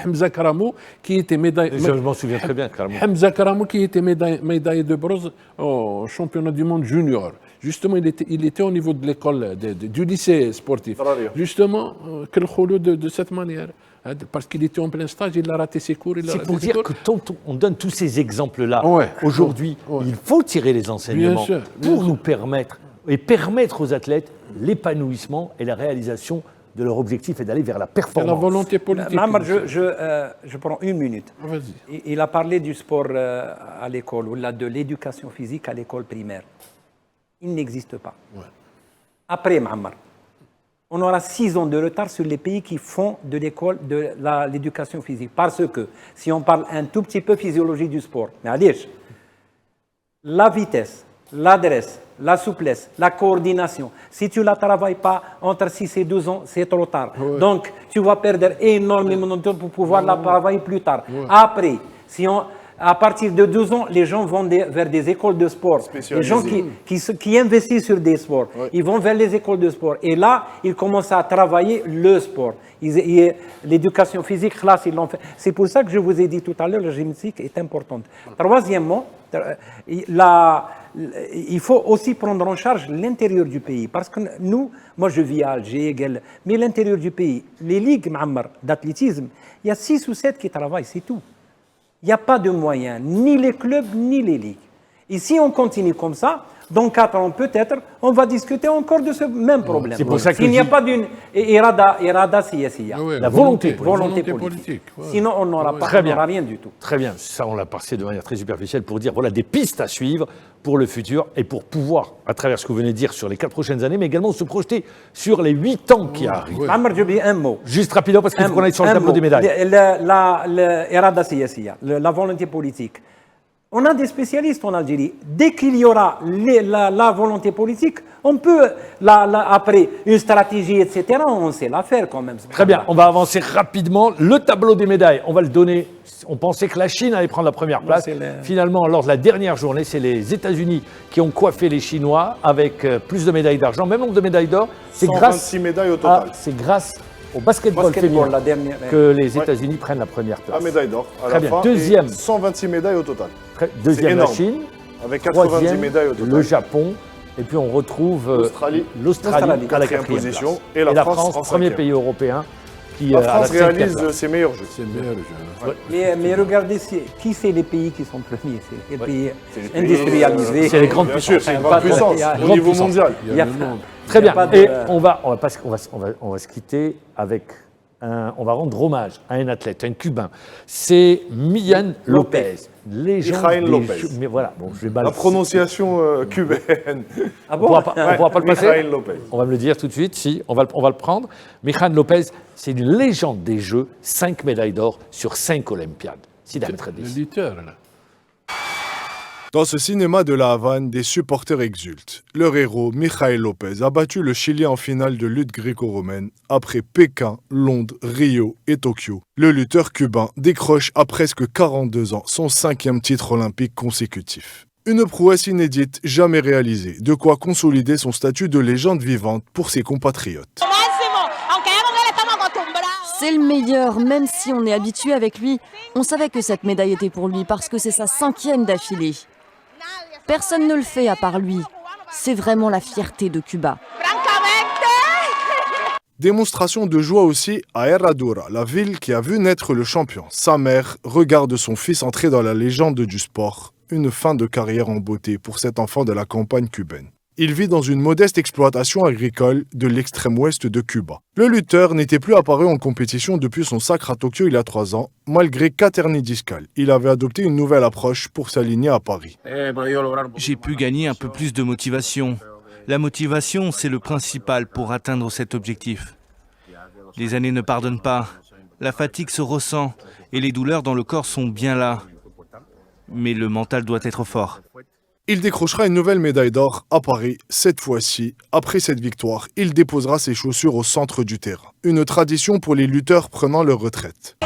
Hamza Karamou, qui était médaillé. Je m'en souviens très bien, carrément. Hamza Karamou, qui était médaillé de bronze au championnat du monde junior. Justement, il était au niveau de l'école, du lycée sportif. Justement, de cette manière. Parce qu'il était en plein stage, il a raté ses cours. C'est pour dire que tant on donne tous ces exemples-là, Ouais. aujourd'hui, Ouais. il faut tirer les enseignements Bien sûr, pour nous permettre aux athlètes l'épanouissement et la réalisation de leur objectif et d'aller vers la C'est performance. la volonté politique. Mamar, je prends une minute. Vas-y. Il a parlé du sport à l'école, ou là, de l'éducation physique à l'école primaire. Il n'existe pas. Ouais. Après, Mamar, on aura 6 ans de retard sur les pays qui font de l'école de l'éducation physique. Parce que, si on parle un tout petit peu physiologie du sport, mais allez, la vitesse, l'adresse, la souplesse, la coordination, si tu ne la travailles pas entre 6 et 12 ans, c'est trop tard. Ouais. Donc, tu vas perdre énormément de temps pour pouvoir la travailler plus tard. Après, à partir de 12 ans, les gens vont vers des écoles de sport. Les gens qui investissent sur des sports, ils vont vers les écoles de sport. Et là, ils commencent à travailler le sport. L'éducation physique, là, ils l'ont fait. C'est pour ça que je vous ai dit tout à l'heure, la gymnastique est importante. Troisièmement, il faut aussi prendre en charge l'intérieur du pays. Parce que moi je vis à Alger, mais l'intérieur du pays, les ligues d'athlétisme, il y a 6 ou 7 qui travaillent, c'est tout. Il n'y a pas de moyens, ni les clubs, ni les ligues. Et si on continue comme ça, dans 4 ans peut-être, on va discuter encore de ce même problème. C'est pour ça que S'il n'y a pas d'une irada siyasiya, La volonté politique. Ouais. Sinon, on n'aura pas, Très on bien. n'aura rien du tout. Très bien, ça on l'a passé de manière très superficielle pour dire voilà des pistes à suivre pour le futur et pour pouvoir, à travers ce que vous venez de dire sur les 4 prochaines années, mais également se projeter sur les 8 ans qui arrivent. Mamar, je dis un mot. Juste rapidement parce qu'il faut qu'on aille sur le tableau des médailles. La volonté politique. On a des spécialistes en Algérie. Dès qu'il y aura la volonté politique, on peut, après une stratégie, etc., on sait la faire quand même. Très bien, on va avancer rapidement. Le tableau des médailles, on va le donner. On pensait que la Chine allait prendre la première place. Finalement, lors de la dernière journée, c'est les États-Unis qui ont coiffé les Chinois avec plus de médailles d'argent, même nombre de médailles d'or. C'est 126 médailles au total. C'est grâce au basketball féminin la dernière. que les États-Unis prennent la première place. La médaille d'or. À Très la bien. fin, Deuxième. et 126 médailles au total. Deuxième, la énorme. Chine. Avec 90 Troisième, médailles au total. le Japon. Et puis on retrouve l'Australie à la quatrième 4e position. place. Et la France en premier 5e. pays européen qui La a la France 5e réalise place. ses meilleurs jeux. C'est le meilleur jeu. Mais regardez, qui c'est les pays qui sont premiers? C'est les pays les pays, industrialisés. c'est les grandes Bien sûr, c'est une Pas grande de- puissance il y a- au niveau mondial. Il y a le monde. Très Il y a bien. pas de- Et on va rendre hommage à un athlète, un Cubain. C'est Millán Lopez, légende Mijail des Lopez. Jeux- Mais voilà, bon, je vais mal. La prononciation cubaine. Ah On bon? pourra pas le passer. Mijail Lopez. On va me le dire tout de suite. Si, on va le prendre. Millán Lopez, c'est une légende des Jeux. 5 médailles d'or sur 5 Olympiades. Sidan Le Tradis. lutteur, là. Dans ce cinéma de la Havane, des supporters exultent. Leur héros, Mijail Lopez, a battu le Chili en finale de lutte gréco-romaine après Pékin, Londres, Rio et Tokyo. Le lutteur cubain décroche à presque 42 ans son 5e titre olympique consécutif. Une prouesse inédite jamais réalisée, de quoi consolider son statut de légende vivante pour ses compatriotes. C'est le meilleur, même si on est habitué avec lui. On savait que cette médaille était pour lui parce que c'est sa 5e d'affilée. Personne ne le fait à part lui. C'est vraiment la fierté de Cuba. Démonstration de joie aussi à Herradura, la ville qui a vu naître le champion. Sa mère regarde son fils entrer dans la légende du sport. Une fin de carrière en beauté pour cet enfant de la campagne cubaine. Il vit dans une modeste exploitation agricole de l'extrême ouest de Cuba. Le lutteur n'était plus apparu en compétition depuis son sacre à Tokyo il y a 3 ans, malgré 4 hernies discales. Il avait adopté une nouvelle approche pour s'aligner à Paris. J'ai pu gagner un peu plus de motivation. La motivation, c'est le principal pour atteindre cet objectif. Les années ne pardonnent pas. La fatigue se ressent et les douleurs dans le corps sont bien là. Mais le mental doit être fort. Il décrochera une nouvelle médaille d'or à Paris. Cette fois-ci, après cette victoire, il déposera ses chaussures au centre du terrain. Une tradition pour les lutteurs prenant leur retraite.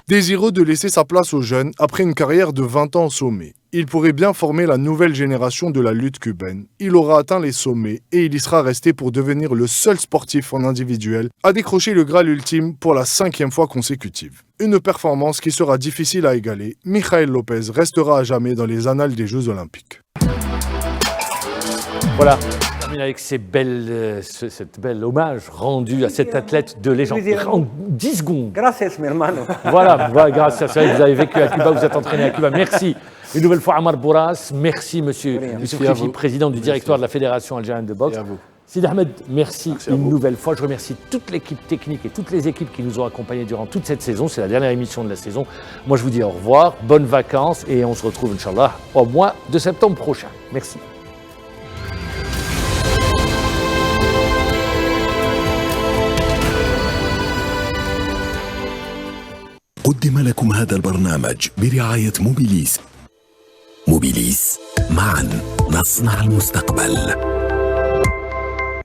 Désireux de laisser sa place aux jeunes après une carrière de 20 ans au sommet, il pourrait bien former la nouvelle génération de la lutte cubaine. Il aura atteint les sommets et il y sera resté pour devenir le seul sportif en individuel à décrocher le Graal ultime pour la 5e fois consécutive. Une performance qui sera difficile à égaler. Michael Lopez restera à jamais dans les annales des Jeux Olympiques. Voilà. Avec cette belle hommage rendu à cet athlète de légende. En 10 secondes. Gracias, mi hermano. Voilà, grâce à ça, vous avez vécu à Cuba, vous êtes entraîné à Cuba. Merci. Une nouvelle fois, Amar Bourras. Merci, monsieur Krifi, président du directoire de la Fédération algérienne de boxe. Sidi Ahmed, merci une nouvelle fois. Je remercie toute l'équipe technique et toutes les équipes qui nous ont accompagnés durant toute cette saison. C'est la dernière émission de la saison. Moi, je vous dis au revoir, bonnes vacances et on se retrouve, Inch'Allah, au mois de septembre prochain. Merci. قدم لكم هذا البرنامج برعاية موبيليس. موبيليس، معا نصنع المستقبل.